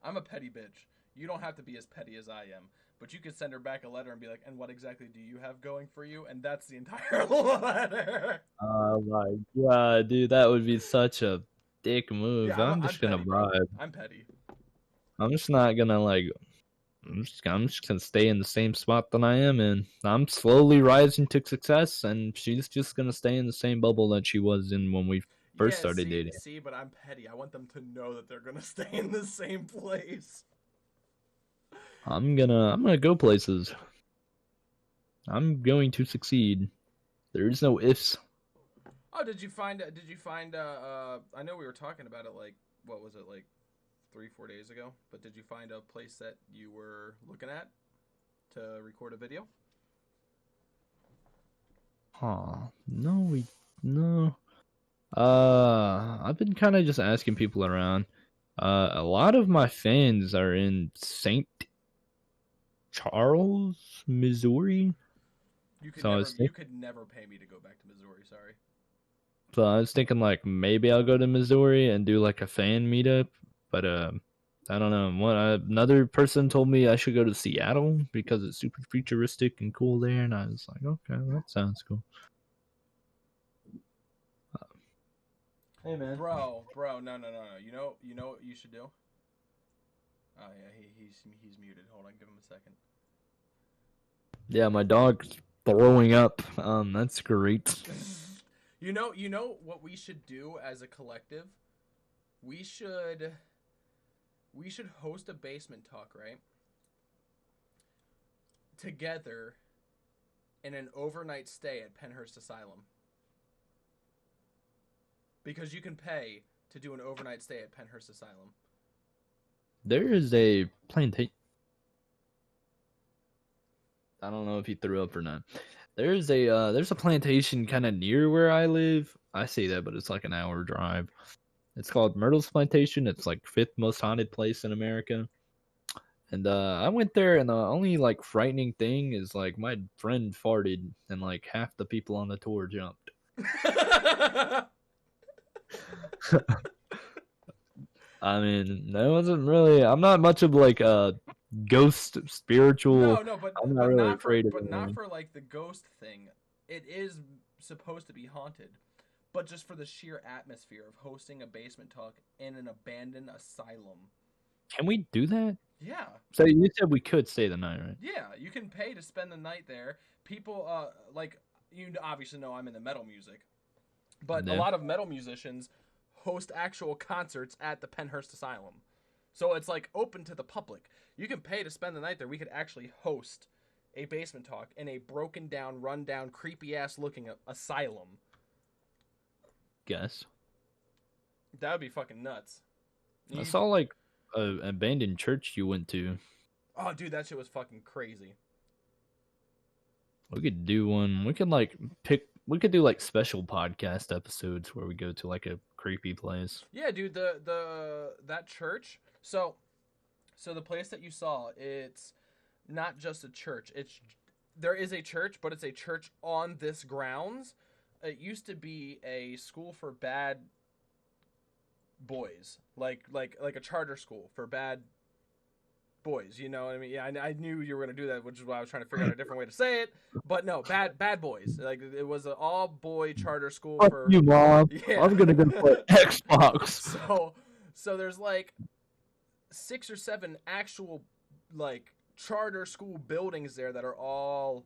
I'm a petty bitch. You don't have to be as petty as I am. But you could send her back a letter and be like, and what exactly do you have going for you? And that's the entire letter. Oh my god, dude, that would be such a dick move. Yeah, I'm just gonna petty, vibe. I'm petty. I'm just not gonna like... I'm just gonna stay in the same spot that I am in. I'm slowly rising to success, and she's just gonna stay in the same bubble that she was in when we first started dating. See, but I'm petty. I want them to know that they're gonna stay in the same place. I'm gonna go places. I'm going to succeed. There's no ifs. Oh, did you find? I know we were talking about it. Like, what was it, like 3-4 days ago? But did you find a place that you were looking at to record a video? No. I've been kind of just asking people around. A lot of my fans are in St. Charles, Missouri. You could So you could never pay me to go back to Missouri. Sorry. So I was thinking like maybe I'll go to Missouri and do like a fan meetup, but I don't know. Another person told me I should go to Seattle because it's super futuristic and cool there, and I was like, okay, that sounds cool. Hey man, bro, no. You know what you should do? Oh yeah, he's muted. Hold on, give him a second. Yeah, my dog's throwing up. That's great. You know what we should do as a collective? We should host a basement talk, right? Together in an overnight stay at Pennhurst Asylum. Because you can pay to do an overnight stay at Pennhurst Asylum. There is a plantation. I don't know if he threw up or not. There's a plantation kind of near where I live. I say that, but it's like an hour drive. It's called Myrtle's Plantation. It's like 5th most haunted place in America. And I went there, and the only like frightening thing is like my friend farted, and like half the people on the tour jumped. I mean, that wasn't really. I'm not much of like a ghost spiritual. No, but I'm not really afraid of but anything. not for like the ghost thing. It is supposed to be haunted, but just for the sheer atmosphere of hosting a basement talk in an abandoned asylum. Can we do that? Yeah. So you said we could stay the night, right? Yeah, you can pay to spend the night there. People, like, you obviously know I'm in the metal music, but Yeah. a lot of metal musicians host actual concerts at the Pennhurst Asylum. So it's like open to the public. You can pay to spend the night there. We could actually host a basement talk in a broken down, run down, creepy ass looking asylum. Guess. That would be fucking nuts. I saw like an abandoned church you went to. Oh, dude, that shit was fucking crazy. We could do one. We could like pick. We could do like special podcast episodes where we go to like a creepy place. Yeah, dude, that church. So the place that you saw, it's not just a church. There is a church, but it's a church on this grounds. It used to be a school for bad boys, like a charter school for bad boys. You know what I mean? Yeah, I knew you were gonna do that, which is why I was trying to figure out a different way to say it. But no, bad boys. Like it was an all boy charter school Fuck for you, Mom. Yeah. I'm gonna go play Xbox. So there's like 6 or 7 actual like charter school buildings there that are all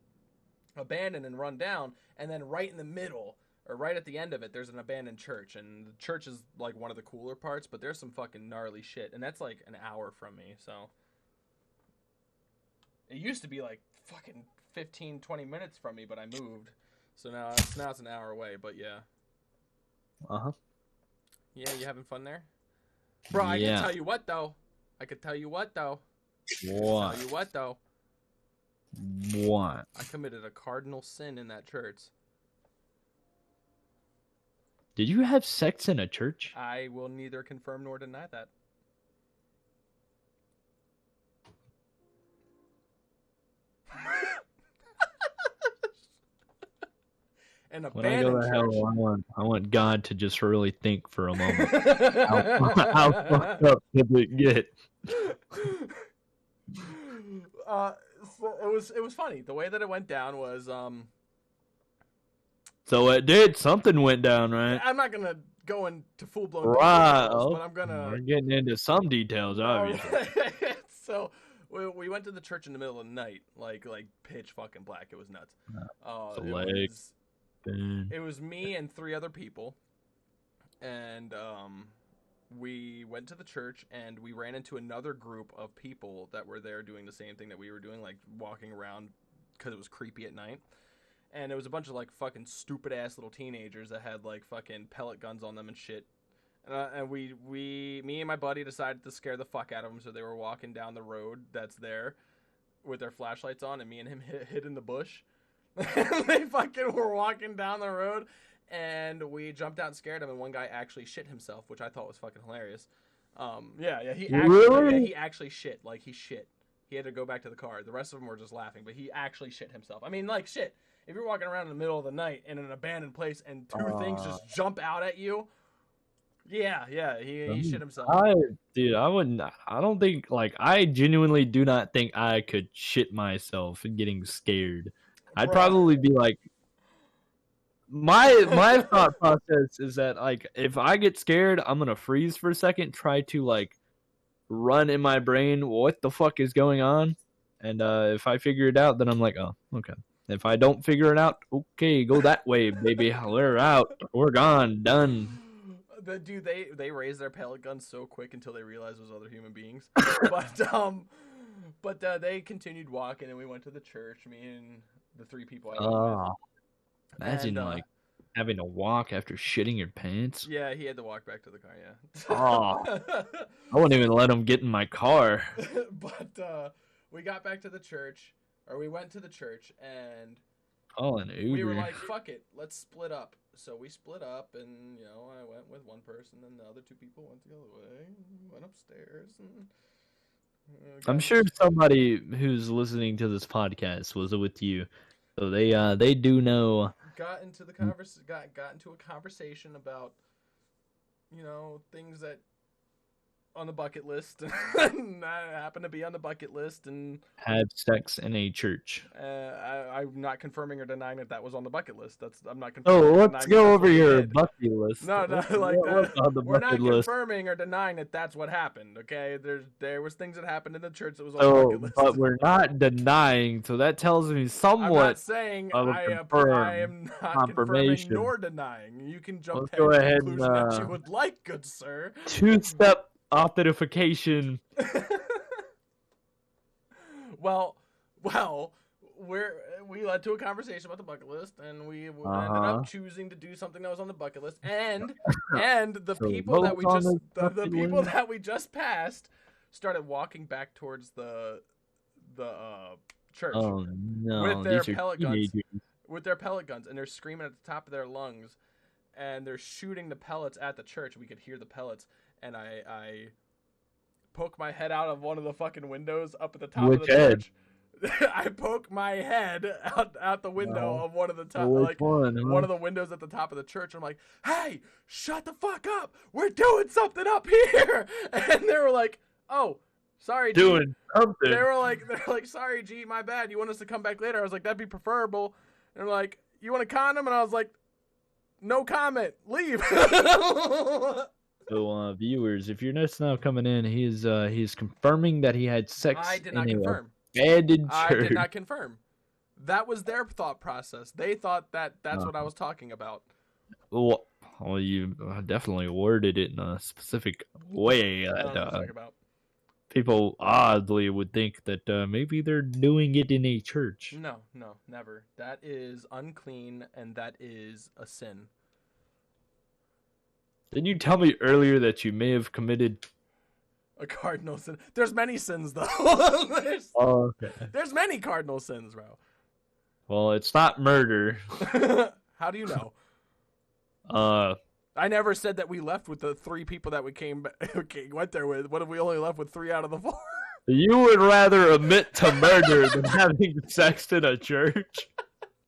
abandoned and run down, and then right in the middle or right at the end of it there's an abandoned church, and the church is like one of the cooler parts, but there's some fucking gnarly shit, and that's like an hour from me. So it used to be like fucking 15-20 minutes from me, but I moved, so now it's an hour away. But yeah, yeah, you having fun there, bro? I can tell you what though. What? Tell you what though. What? I committed a cardinal sin in that church. Did you have sex in a church? I will neither confirm nor deny that. An When I go abandoned to church. hell, I want God to just really think for a moment. How fucked up did it get? So it was funny. The way that it went down was So it did. Something went down, right? I'm not gonna go into full blown Right. details, but I'm gonna. We're getting into some details, obviously. So we went to the church in the middle of the night, like pitch fucking black. It was nuts. It was me and 3 other people, and we went to the church, and we ran into another group of people that were there doing the same thing that we were doing, like walking around because it was creepy at night. And it was a bunch of like fucking stupid ass little teenagers that had like fucking pellet guns on them and shit. And me and my buddy decided to scare the fuck out of them, so they were walking down the road that's there with their flashlights on, and me and him hid in the bush. They fucking were walking down the road, and we jumped out and scared him, and one guy actually shit himself, which I thought was fucking hilarious. He actually shit. Like, he shit. He had to go back to the car. The rest of them were just laughing, but he actually shit himself. I mean, like, shit. If you're walking around in the middle of the night in an abandoned place and two things just jump out at you, yeah, he shit himself. I don't think, like, I genuinely do not think I could shit myself and getting scared. I'd probably be like, my thought process is that, like, if I get scared, I'm gonna freeze for a second, try to, like, run in my brain what the fuck is going on, and if I figure it out, then I'm like, oh, okay. If I don't figure it out, okay, go that way, baby. We're out. We're gone. Done. Dude, they raised their pellet guns so quick until they realized it was other human beings. But they continued walking, and we went to the church. Me and the three people I went with. Imagine like having to walk after shitting your pants. Yeah, he had to walk back to the car. Yeah. Oh, I wouldn't even let him get in my car. But we got back to the church, or we went to the church, and an Uber. We were like, "Fuck it, let's split up." So we split up, and I went with one person, and the other two people went the other way. Went upstairs, and I'm sure somebody who's listening to this podcast was with you, so they do know. Got into a conversation about things that on the bucket list, and I happen to be on the bucket list, and had sex in a church. I'm not confirming or denying that was on the bucket list. I'm not confirming. Oh, let's go over your bucket list. No, like that. We're not confirming or denying that that's what happened. Okay, there was things that happened in the church that was on the bucket list. But we're not denying, so that tells me somewhat. I'm not saying I am not confirming nor denying. You can jump to the conclusion that you would like, good sir. Two-step authentication. Well, we led to a conversation about the bucket list, and we ended up choosing to do something that was on the bucket list, and the people that we just passed started walking back towards the church with their pellet guns. With their pellet guns, and they're screaming at the top of their lungs, and they're shooting the pellets at the church. We could hear the pellets. And I poke my head out of one of the fucking windows up at the top of the church. I poke my head out the window of one of the top, one of the windows at the top of the church. I'm like, "Hey, shut the fuck up! We're doing something up here!" And they were like, "Oh, sorry, G." Doing something. They were like, "Sorry, G, my bad. You want us to come back later?" I was like, "That'd be preferable." And they're like, "You want a condom?" And I was like, "No comment. Leave." So, viewers, if you're just now coming in, he's confirming that he had sex. I did not confirm. Abandoned church. I did not confirm. That was their thought process. They thought that's what I was talking about. Well, you definitely worded it in a specific way. People oddly would think that maybe they're doing it in a church. No, never. That is unclean, and that is a sin. Didn't you tell me earlier that you may have committed a cardinal sin? There's many sins, though. There's many cardinal sins, bro. Well, it's not murder. How do you know? I never said that we left with the 3 people that we went there with. What if we only left with 3 out of the 4? You would rather admit to murder than having sex in a church?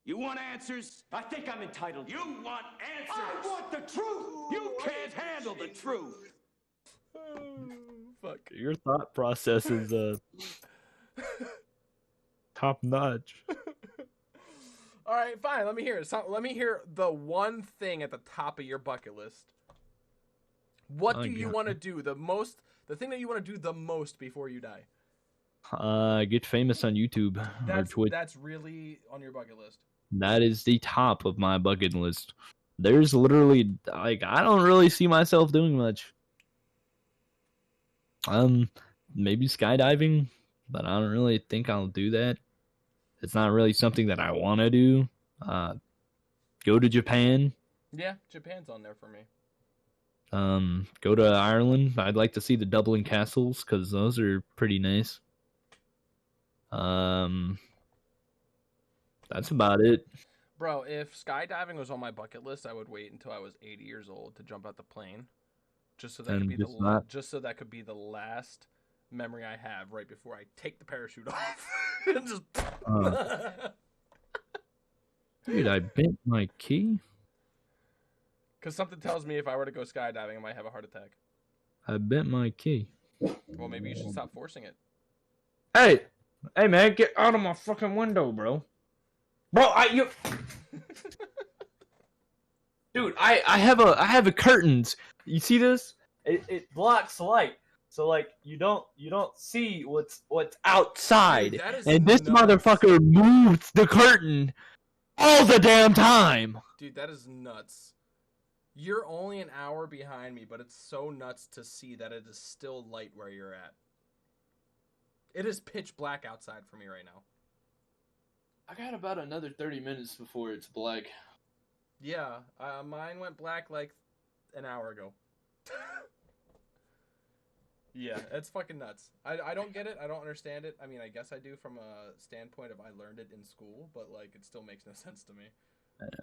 You want answers? I think I'm entitled. You want answers? I want the truth. You can't handle the truth. Fuck. Your thought process is top notch. All right, fine. Let me hear it. Let me hear the one thing at the top of your bucket list. What do you want to do the most? The thing that you want to do the most before you die? Get famous on YouTube or Twitch. That's really on your bucket list. That is the top of my bucket list. there's literally like I don't really see myself doing much. Maybe skydiving, but I don't really think I'll do that. It's not really something that I want to do. Go to Japan. Yeah, Japan's on there for me. Go to Ireland. I'd like to see the Dublin castles because those are pretty nice. That's about it. Bro, if skydiving was on my bucket list, I would wait until I was 80 years old to jump out the plane, just so that could be just so that could be the last memory I have right before I take the parachute off. Just dude, I bent my key. Because something tells me if I were to go skydiving, I might have a heart attack. I bent my key. Well, maybe you should stop forcing it. Hey, man, get out of my fucking window, bro. Bro, dude, I have a curtains. You see this? It blocks light, so like you don't see what's outside. Dude, that is and this nuts. motherfucker moves the curtain all the damn time. Dude, that is nuts. You're only an hour behind me, but it's so nuts to see that it is still light where you're at. It is pitch black outside for me right now. I got about another 30 minutes before it's black. Yeah, mine went black like an hour ago. Yeah, it's fucking nuts. I don't get it. I don't understand it. I mean, I guess I do from a standpoint of I learned it in school, but like it still makes no sense to me.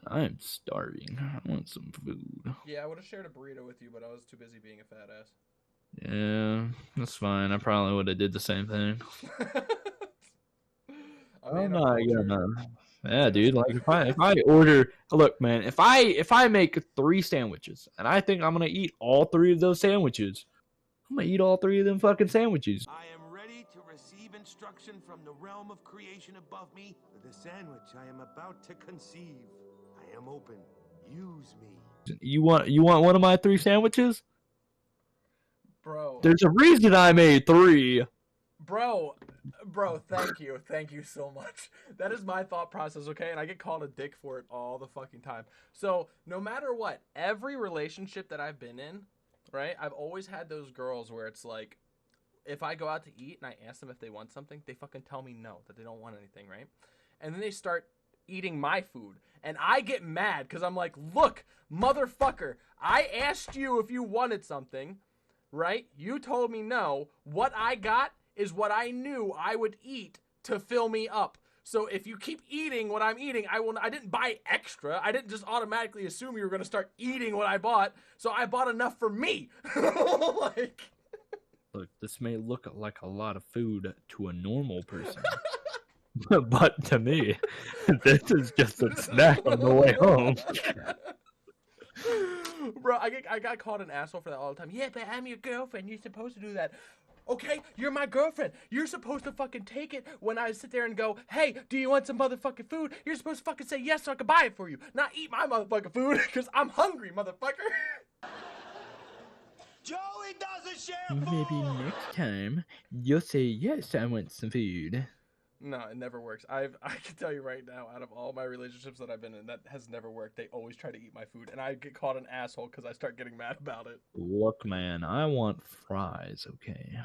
I'm starving. I want some food. Yeah, I would have shared a burrito with you, but I was too busy being a fat ass. Yeah, that's fine. I probably would have did the same thing. Yeah, dude. Like if I order, look, man. If I make 3 sandwiches and I think I'm gonna eat all 3 of those sandwiches, I'm gonna eat all 3 of them fucking sandwiches. I am ready to receive instruction from the realm of creation above me for the sandwich I am about to conceive. I am open. Use me. You want one of my 3 sandwiches? Bro. There's a reason I made 3. Bro, thank you so much. That is my thought process, okay? And I get called a dick for it all the fucking time. So, no matter what, every relationship that I've been in, right, I've always had those girls where it's like, if I go out to eat and I ask them if they want something, they fucking tell me no, that they don't want anything, right? And then they start eating my food. And I get mad because I'm like, look, motherfucker, I asked you if you wanted something, right? You told me no. What I got is what I knew I would eat to fill me up. So if you keep eating what I'm eating, I didn't buy extra. I didn't just automatically assume you were going to start eating what I bought. So I bought enough for me. Like, look, this may look like a lot of food to a normal person. But to me, this is just a snack on the way home. Bro, I got called an asshole for that all the time. Yeah, but I'm your girlfriend. You're supposed to do that. Okay, you're my girlfriend. You're supposed to fucking take it when I sit there and go, hey, do you want some motherfucking food? You're supposed to fucking say yes so I can buy it for you. Not eat my motherfucking food because I'm hungry, motherfucker. Joey doesn't share food! Maybe next time you'll say yes, I want some food. No, it never works. I can tell you right now, out of all my relationships that I've been in, that has never worked. They always try to eat my food, and I get called an asshole because I start getting mad about it. Look, man, I want fries, okay?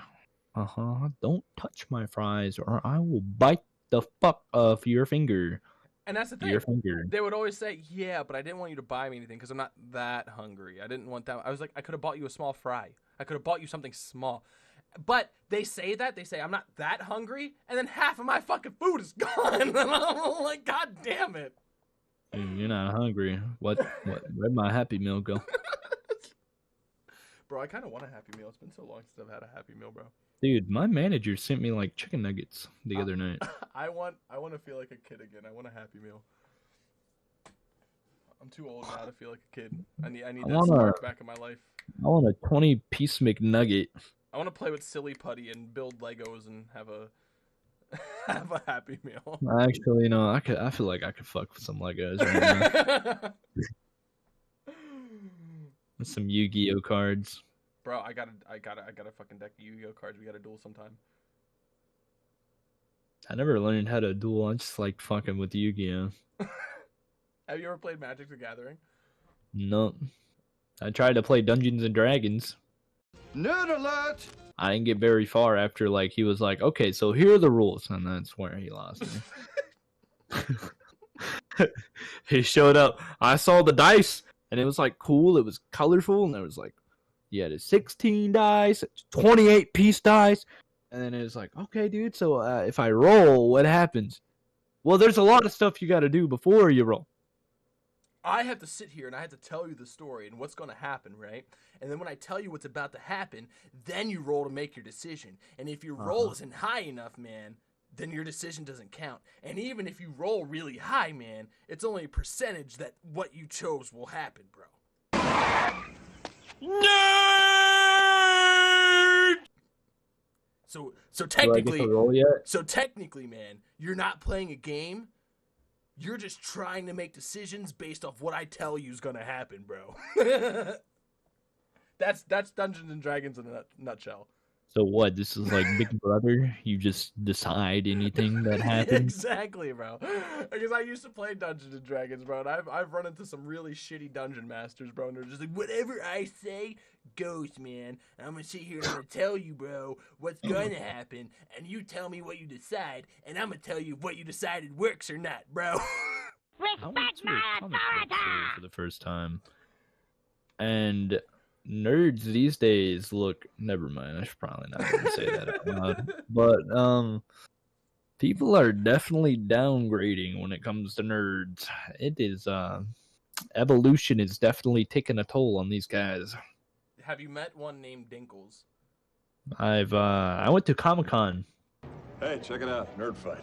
Don't touch my fries or I will bite the fuck off your finger. And that's the thing. Your finger. They would always say, yeah, but I didn't want you to buy me anything because I'm not that hungry. I didn't want that. I was like, I could have bought you a small fry. I could have bought you something small. But they say that. They say, I'm not that hungry. And then half of my fucking food is gone. And I'm like, God damn it. You're not hungry. Where'd my Happy Meal go? Bro, I kind of want a Happy Meal. It's been so long since I've had a Happy Meal, bro. Dude, my manager sent me like chicken nuggets the other night. I want to feel like a kid again. I want a Happy Meal. I'm too old now to feel like a kid. I need that spark back in my life. I want a 20-piece McNugget. I want to play with Silly Putty and build Legos and have a Happy Meal. Actually, you know, I feel like I could fuck with some Legos right now. With some Yu-Gi-Oh cards. Bro, I got a fucking deck of Yu-Gi-Oh cards. We got to duel sometime. I never learned how to duel. I just like fucking with Yu-Gi-Oh. Have you ever played Magic the Gathering? Nope. I tried to play Dungeons and Dragons. Nerd alert! I didn't get very far after like he was like, okay, so here are the rules, and that's where he lost me. He showed up. I saw the dice, and it was like cool. It was colorful, and it was like, you had a 16 dice, 28 piece dice, and then it was like, okay, dude. So if I roll, what happens? Well, there's a lot of stuff you got to do before you roll. I have to sit here and I have to tell you the story and what's going to happen, right? And then when I tell you what's about to happen, then you roll to make your decision. And if your roll isn't high enough, man, then your decision doesn't count. And even if you roll really high, man, it's only a percentage that what you chose will happen, bro. Nerd! So Do I get technically, to roll yet? man, you're not playing a game. You're just trying to make decisions based off what I tell you is gonna happen, bro. That's Dungeons and Dragons in a nutshell. So what? This is like Big Brother. You just decide anything that happens. Exactly, bro. Because I used to play Dungeons and Dragons, bro, and I've run into some really shitty dungeon masters, bro. And they're just like, whatever I say goes, man. And I'm gonna sit here and I'm gonna tell you, bro, what's gonna happen, and you tell me what you decide, and I'm gonna tell you if what you decided works or not, bro. I went to a comic book store for the first time, and nerds these days look. Never mind. I should probably not even say that out loud. But people are definitely downgrading when it comes to nerds. It is evolution is definitely taking a toll on these guys. Have you met one named Dinkles? I went to Comic-Con. Hey, check it out. Nerd fight.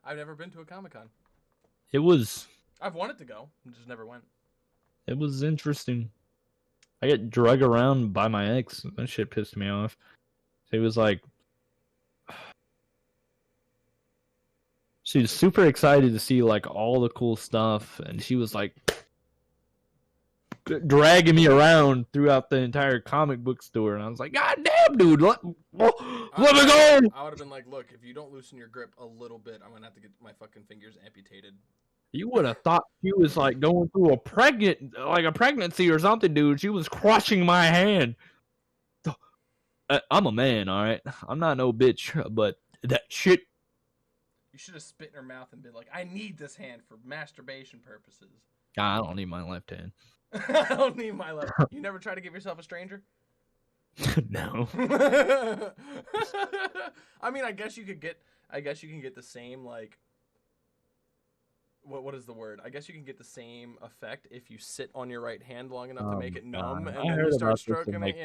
I've never been to a Comic-Con. It was I've wanted to go, just never went. It was interesting. I get drug around by my ex. That shit pissed me off. She was like, she was super excited to see like all the cool stuff, and she was like dragging me around throughout the entire comic book store, and I was like, God damn, dude, let me go. I would have been like, look, if you don't loosen your grip a little bit, I'm gonna have to get my fucking fingers amputated. You would have thought she was like going through a pregnancy or something, dude. She was crushing my hand. I'm a man, all right. I'm not no bitch, but that shit. You should have spit in her mouth and been like, I need this hand for masturbation purposes. I don't need my left hand. I don't need my left. You never try to give yourself a stranger? No. I mean, I guess you can get the same like. What is the word? I guess you can get the same effect if you sit on your right hand long enough to make it numb, and then you start stroking it.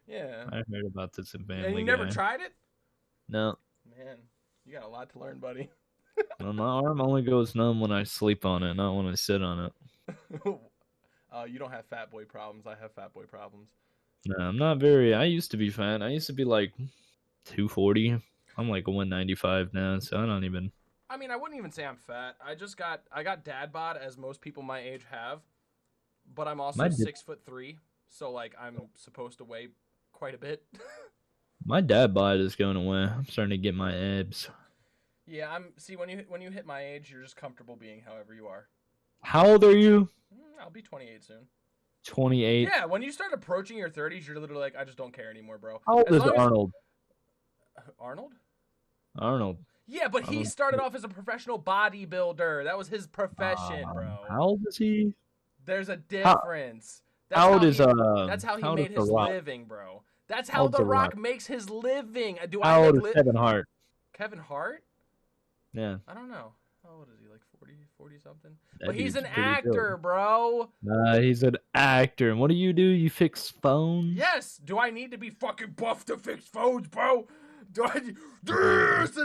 Yeah. I heard about this in Family Guy. And you never tried it? No. Man, you got a lot to learn, buddy. Well, my arm only goes numb when I sleep on it, not when I sit on it. You don't have fat boy problems. I have fat boy problems. No, I'm not very. I used to be fat. I used to be like 240. I'm like 195 now, so I don't even. I mean, I wouldn't even say I'm fat. I got dad bod, as most people my age have, but I'm also 6'3", so like I'm supposed to weigh quite a bit. My dad bod is going away. I'm starting to get my abs. Yeah, when you hit my age, you're just comfortable being however you are. How old are you? I'll be 28 soon. 28. Yeah, when you start approaching your 30s, you're literally like, I just don't care anymore, bro. How old is Arnold? Arnold? Arnold. Yeah, but he started off as a professional bodybuilder. That was his profession, bro. How old is he? There's a difference. That's how he made his living, bro. That's how The Rock makes his living. How old is Kevin Hart? Kevin Hart? Yeah. I don't know. How old is he? Like 40 something? But he's an actor, bro. He's an actor. And what do? You fix phones? Yes. Do I need to be fucking buff to fix phones, bro? Do I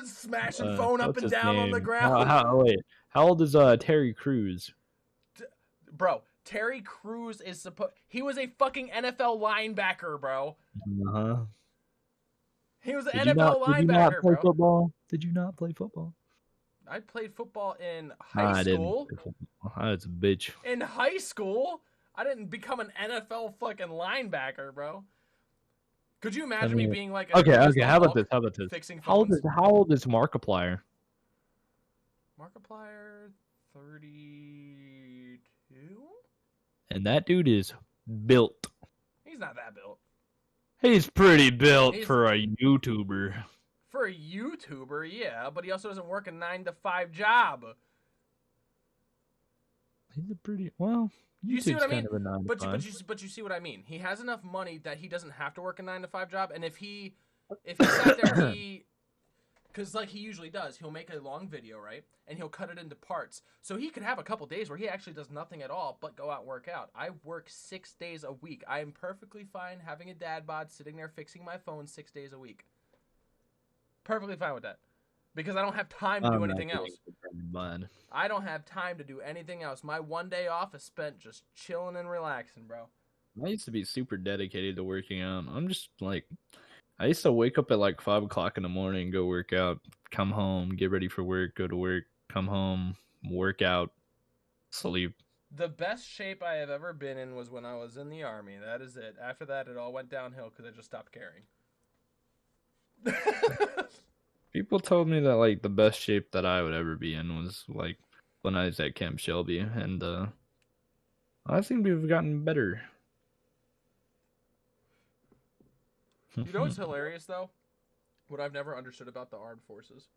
smashing phone up and down on the ground? How old is Terry Crews? Bro, Terry Crews is he was a fucking NFL linebacker, bro. Uh-huh. He was an NFL linebacker, bro. Football? Did you not play football? I played football in high school. I was a bitch. In high school? I didn't become an NFL fucking linebacker, bro. Could you imagine me being like okay. Invisible How about Hulk this? How about this? fixing How phones? old is Markiplier? Markiplier 32? And that dude is built. He's not that built. He's pretty built for a YouTuber. For a YouTuber, yeah, but he also doesn't work a 9-to-5 job. He's a pretty well. You see what I mean? Kind of but you see what I mean. He has enough money that he doesn't have to work a 9-to-5 job, and if he sat there, because like he usually does, he'll make a long video, right, and he'll cut it into parts, so he could have a couple days where he actually does nothing at all but go out and work out. I work 6 days a week. I am perfectly fine having a dad bod sitting there fixing my phone 6 days a week. Perfectly fine with that. Because I don't have time to do anything else. I don't have time to do anything else. My one day off is spent just chilling and relaxing, bro. I used to be super dedicated to working out. I'm just like, I used to wake up at like 5 o'clock in the morning, go work out, come home, get ready for work, go to work, come home, work out, sleep. The best shape I have ever been in was when I was in the Army. That is it. After that, it all went downhill because I just stopped caring. People told me that like the best shape that I would ever be in was like when I was at Camp Shelby, and I seem to have gotten better. You know what's hilarious though? What I've never understood about the armed forces.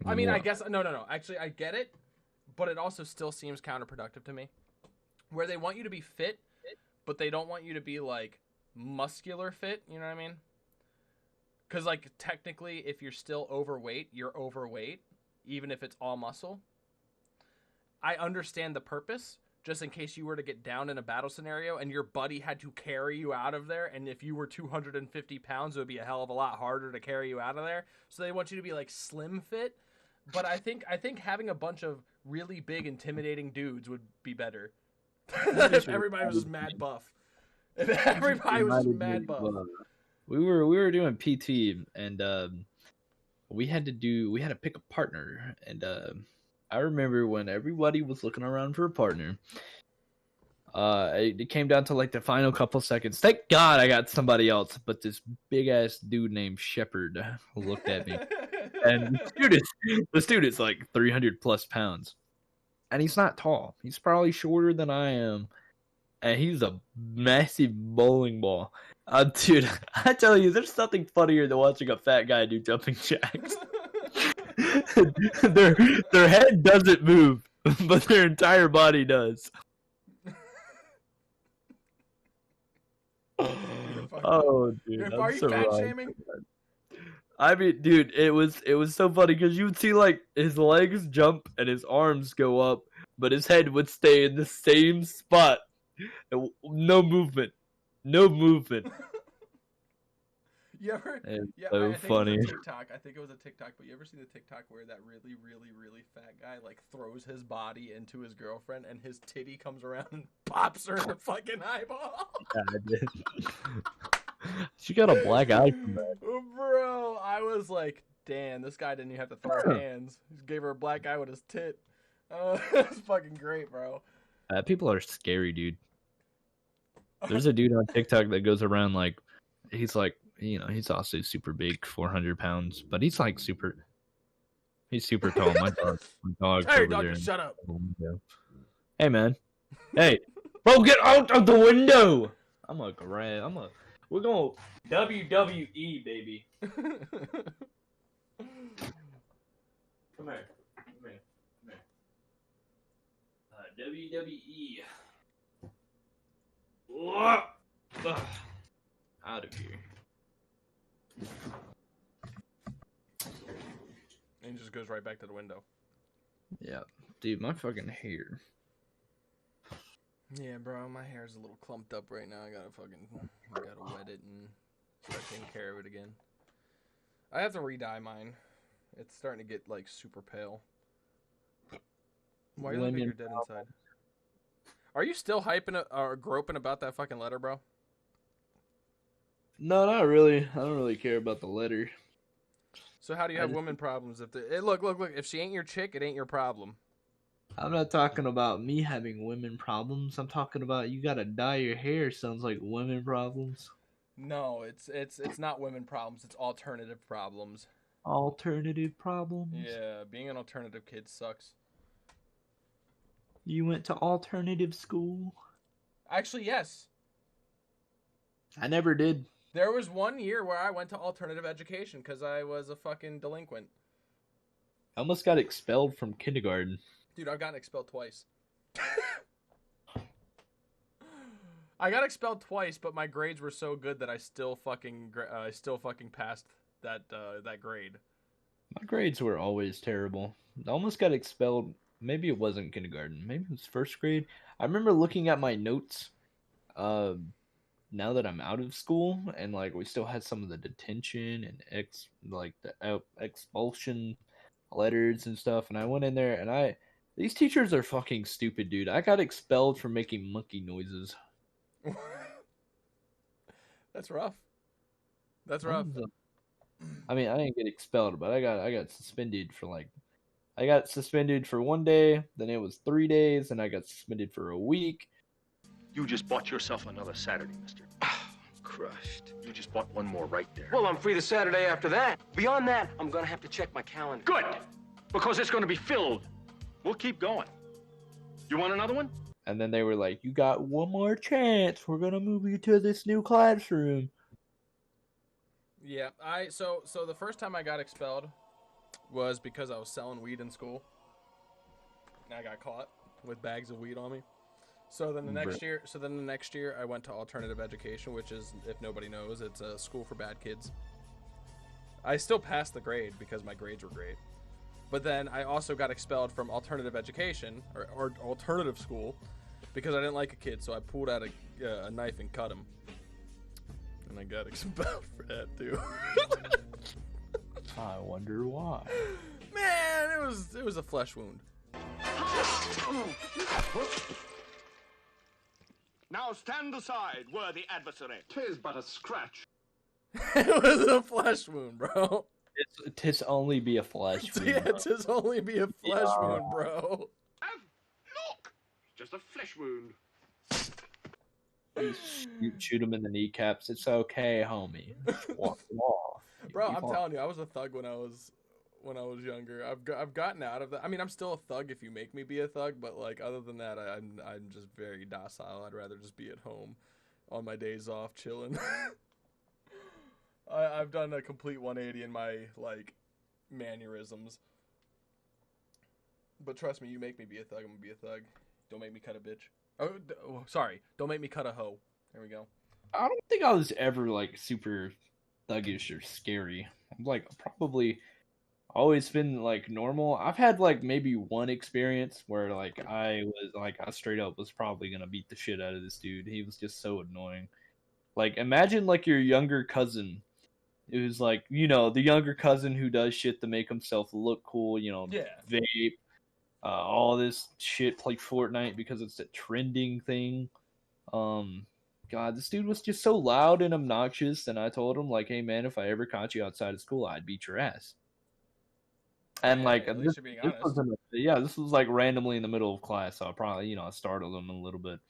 I mean, I guess no. Actually, I get it, but it also still seems counterproductive to me. Where they want you to be fit, but they don't want you to be like muscular fit. You know what I mean? Because, like, technically, if you're still overweight, you're overweight, even if it's all muscle. I understand the purpose, just in case you were to get down in a battle scenario and your buddy had to carry you out of there, and if you were 250 pounds, it would be a hell of a lot harder to carry you out of there. So they want you to be, like, slim fit. But I think having a bunch of really big, intimidating dudes would be better. If everybody was mad buff. If everybody was mad buff. We were doing PT, and we had to pick a partner, and I remember when everybody was looking around for a partner. It came down to like the final couple seconds. Thank God I got somebody else, but this big ass dude named Shepard looked at me, and the student's like 300 plus pounds, and he's not tall. He's probably shorter than I am, and he's a massive bowling ball. Dude, I tell you, there's nothing funnier than watching a fat guy do jumping jacks. their head doesn't move, but their entire body does. Oh, dude, are you fat shaming? I mean, dude, it was so funny because you would see like his legs jump and his arms go up, but his head would stay in the same spot. No movement. No movement. You ever? It's yeah, so I think funny. It was a TikTok. I think it was a TikTok. But you ever see the TikTok where that really, really, really fat guy like throws his body into his girlfriend and his titty comes around and pops her in the fucking eyeball? Yeah, I did. She got a black eye from that. Bro, I was like, damn, this guy didn't even have to throw hands. He just gave her a black eye with his tit. That's fucking great, bro. People are scary, dude. There's a dude on TikTok that goes around like, he's like, you know, he's also super big, 400 pounds, but he's like he's super tall. My dog's hey, over dog, there. shut up. Hey, man. Hey, bro, get out of the window. We're going WWE, baby. Come here. WWE. Out of here. And he just goes right back to the window. Yeah, dude, my fucking hair. Yeah, bro, my hair's a little clumped up right now. I gotta wet it and start taking care of it again. I have to re-dye mine. It's starting to get like super pale. Why are you looking like you're dead inside? Are you still hyping or groping about that fucking letter, bro? No, not really. I don't really care about the letter. So how do you have women problems? Look, if she ain't your chick, it ain't your problem. I'm not talking about me having women problems. I'm talking about you gotta dye your hair. Sounds like women problems. No, it's not women problems. It's alternative problems. Alternative problems? Yeah, being an alternative kid sucks. You went to alternative school? Actually, yes. I never did. There was 1 year where I went to alternative education because I was a fucking delinquent. I almost got expelled from kindergarten. Dude, I've gotten expelled twice. I got expelled twice, but my grades were so good that I still fucking passed that grade. My grades were always terrible. I almost got expelled. Maybe it wasn't kindergarten. Maybe it was first grade. I remember looking at my notes. Now that I'm out of school, and like we still had some of the detention and the expulsion letters and stuff, and I went in there and these teachers are fucking stupid, dude. I got expelled for making monkey noises. That's rough. That's rough. I mean, I didn't get expelled, but I got suspended for 1 day, then it was 3 days, and I got suspended for a week. You just bought yourself another Saturday, mister. Crushed. You just bought one more right there. Well, I'm free the Saturday after that. Beyond that, I'm gonna have to check my calendar. Good! Because it's gonna be filled. We'll keep going. You want another one? And then they were like, you got one more chance. We're gonna move you to this new classroom. Yeah, so the first time I got expelled was because I was selling weed in school. And I got caught with bags of weed on me. So then the next year I went to alternative education, which is, if nobody knows, it's a school for bad kids. I still passed the grade because my grades were great. But then I also got expelled from alternative education or alternative school because I didn't like a kid, so I pulled out a knife and cut him. And I got expelled for that too. I wonder why. Man, it was a flesh wound. Now stand aside, worthy adversary. 'Tis but a scratch. It was a flesh wound, bro. Tis only be a flesh wound. Yeah, tis only be a flesh wound, bro. Look! Just a flesh wound. Shoot him in the kneecaps. It's okay, homie. Walk him off. Bro, I'm telling you, I was a thug when I was younger. I've gotten out of that. I mean, I'm still a thug if you make me be a thug, but like other than that, I'm just very docile. I'd rather just be at home on my days off, chilling. I've done a complete 180 in my like mannerisms. But trust me, you make me be a thug, I'm gonna be a thug. Don't make me cut a bitch. Oh, sorry. Don't make me cut a hoe. There we go. I don't think I was ever like super thuggish or scary. I'm like probably always been like normal. I've had like maybe one experience where like I straight up was probably gonna beat the shit out of this dude. He was just so annoying. Like imagine like your younger cousin who's like, you know, the younger cousin who does shit to make himself look cool, you know, Yeah. vape, all this shit, play Fortnite because it's a trending thing. God, this dude was just so loud and obnoxious, and I told him like, hey man, if I ever caught you outside of school, I'd beat your ass. And Yeah, like at least you're being honest. This was like randomly in the middle of class, so I probably, you know, I startled him a little bit.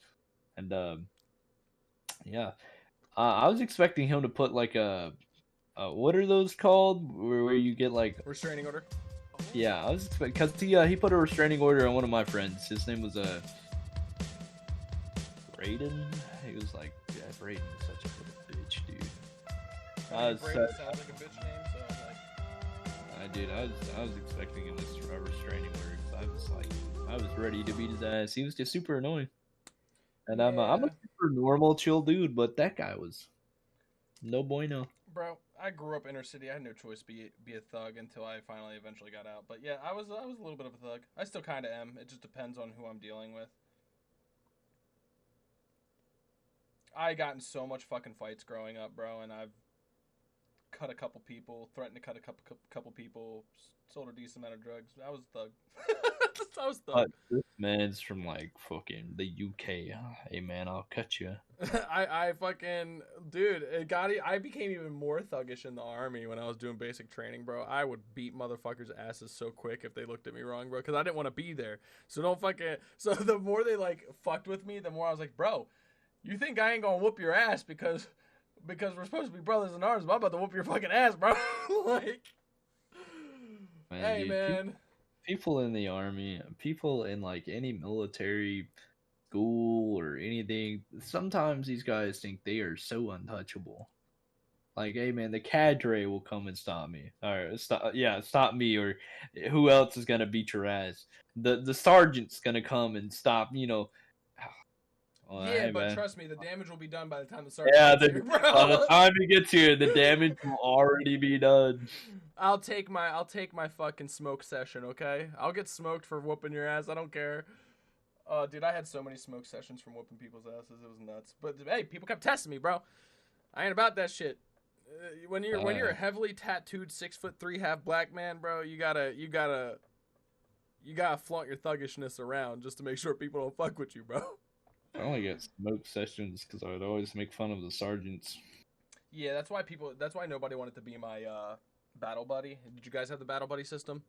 And I was expecting him to put like a what are those called? Where you get like restraining order? Yeah, I was expecting, because he put a restraining order on one of my friends. His name was Brayden. He was like, yeah, Brayden is such a little bitch, dude. Brayden sounds like a bitch name, so like. I was expecting him to a restraining order because I was ready to beat his ass. He was just super annoying. And I'm a super normal, chill dude, but that guy was no bueno. Bro, I grew up inner city. I had no choice to be a thug until I finally eventually got out. But yeah, I was a little bit of a thug. I still kind of am. It just depends on who I'm dealing with. I got in so much fucking fights growing up, bro, and I've cut a couple people, threatened to cut a couple people, sold a decent amount of drugs. I was a thug. I was a thug. This man's from like fucking the UK. Hey man, I'll cut you. I fucking dude, I became even more thuggish in the army when I was doing basic training, bro. I would beat motherfuckers' asses so quick if they looked at me wrong, bro, because I didn't want to be there. So the more they like fucked with me, the more I was like, bro, you think I ain't gonna whoop your ass because because we're supposed to be brothers in arms, but I'm about to whoop your fucking ass, bro. Like, Man, hey, dude, man. people in the army, people in like any military school or anything, sometimes these guys think they are so untouchable. Like, hey man, the cadre will come and stop me. Or stop me, or who else is gonna beat your ass? The sergeant's gonna come and stop, Well, Yeah, hey, but man. trust me, the damage will be done by the time the sergeant Yeah, gets here, bro. by the time he gets here, the damage will already be done. I'll take my fucking smoke session, okay? I'll get smoked for whooping your ass. I don't care. Dude, I had so many smoke sessions from whooping people's asses. It was nuts. But hey, people kept testing me, bro. I ain't about that shit. When you're a heavily tattooed 6'3" half black man, bro, you gotta flaunt your thuggishness around just to make sure people don't fuck with you, bro. I only get smoke sessions because I would always make fun of the sergeants. Yeah, that's why nobody wanted to be my battle buddy. Did you guys have the battle buddy system?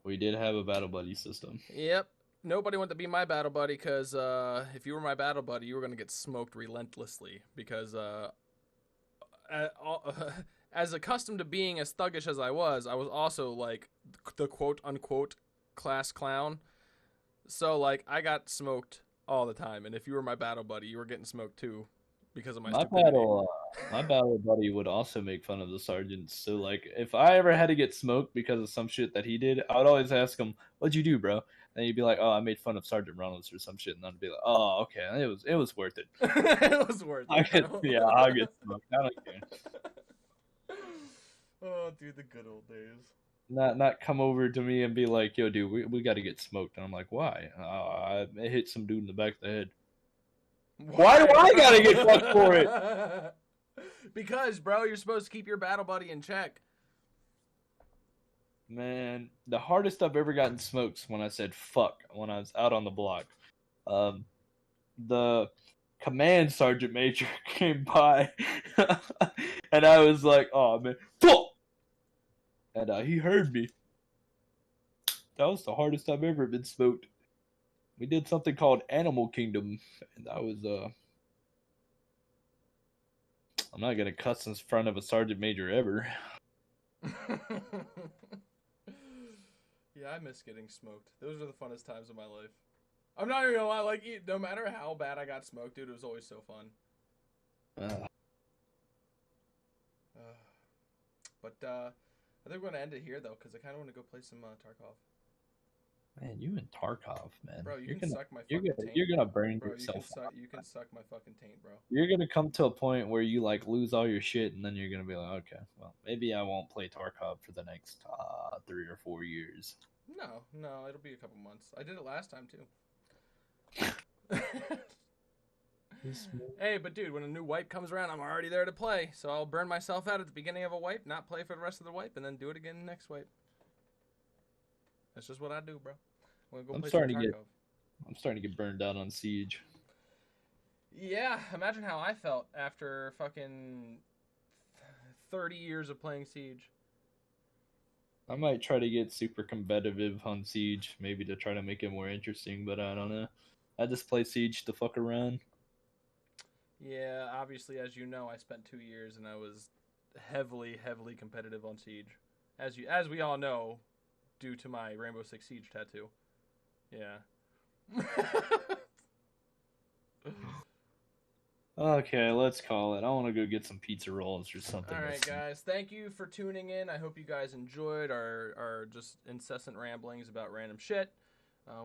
We did have a battle buddy system. Yep. Nobody wanted to be my battle buddy because if you were my battle buddy, you were gonna get smoked relentlessly because as accustomed to being as thuggish as I was also like the quote unquote class clown. So like I got smoked all the time, and if you were my battle buddy, you were getting smoked too because of my stupidity. My battle buddy would also make fun of the sergeants. So like if I ever had to get smoked because of some shit that he did, I would always ask him, "What'd you do, bro?" And he'd be like, "Oh, I made fun of Sergeant Reynolds or some shit," and I'd be like, "Oh, okay, it was worth it." It was worth it. I'll get smoked. I don't care. Oh, dude, the good old days. Not come over to me and be like, "Yo, dude, we got to get smoked," and I'm like, "Why?" I hit some dude in the back of the head. Why do I gotta get fucked for it? Because, bro, you're supposed to keep your battle buddy in check. Man, the hardest I've ever gotten smoked when I said fuck when I was out on the block. The command sergeant major came by, and I was like, "Oh man, fuck!" And he heard me. That was the hardest I've ever been smoked. We did something called Animal Kingdom, and that was I'm not gonna cuss in front of a sergeant major ever. Yeah, I miss getting smoked. Those are the funnest times of my life. I'm not even gonna lie, like, no matter how bad I got smoked, dude, it was always so fun. But I think we're gonna end it here though, because I kind of want to go play some Tarkov. Man, you and Tarkov, man. Bro, you can suck my fucking taint. You're gonna burn bro, yourself out. You can suck my fucking taint, bro. You're gonna come to a point where you like lose all your shit, and then you're gonna be like, okay, well, maybe I won't play Tarkov for the next 3 or 4 years. No, it'll be a couple months. I did it last time too. Hey, but dude, when a new wipe comes around, I'm already there to play. So I'll burn myself out at the beginning of a wipe, not play for the rest of the wipe, and then do it again next wipe. That's just what I do, bro. I'm starting to get burned out on Siege. Yeah, imagine how I felt after fucking 30 years of playing Siege. I might try to get super competitive on Siege, maybe to try to make it more interesting, but I don't know. I just play Siege to fuck around. Yeah, obviously, as you know, I spent 2 years and I was heavily competitive on Siege. As we all know, due to my Rainbow Six Siege tattoo. Yeah. Okay, let's call it. I want to go get some pizza rolls or something. All right, guys. Thank you for tuning in. I hope you guys enjoyed our just incessant ramblings about random shit.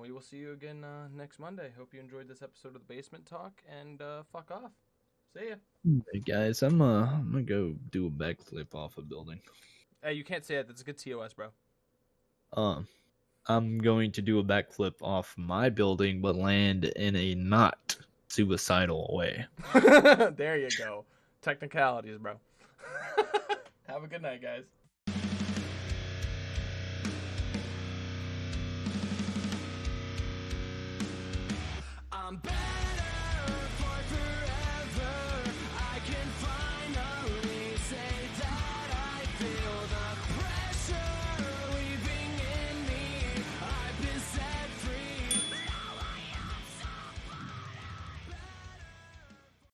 We will see you again next Monday. Hope you enjoyed this episode of the Basement Talk, and fuck off. See ya. Hey guys, I'm gonna go do a backflip off a building. Hey, you can't say that. That's a good TOS, bro. I'm going to do a backflip off my building, but land in a not suicidal way. There you go. Technicalities, bro. Have a good night, guys. I'm back.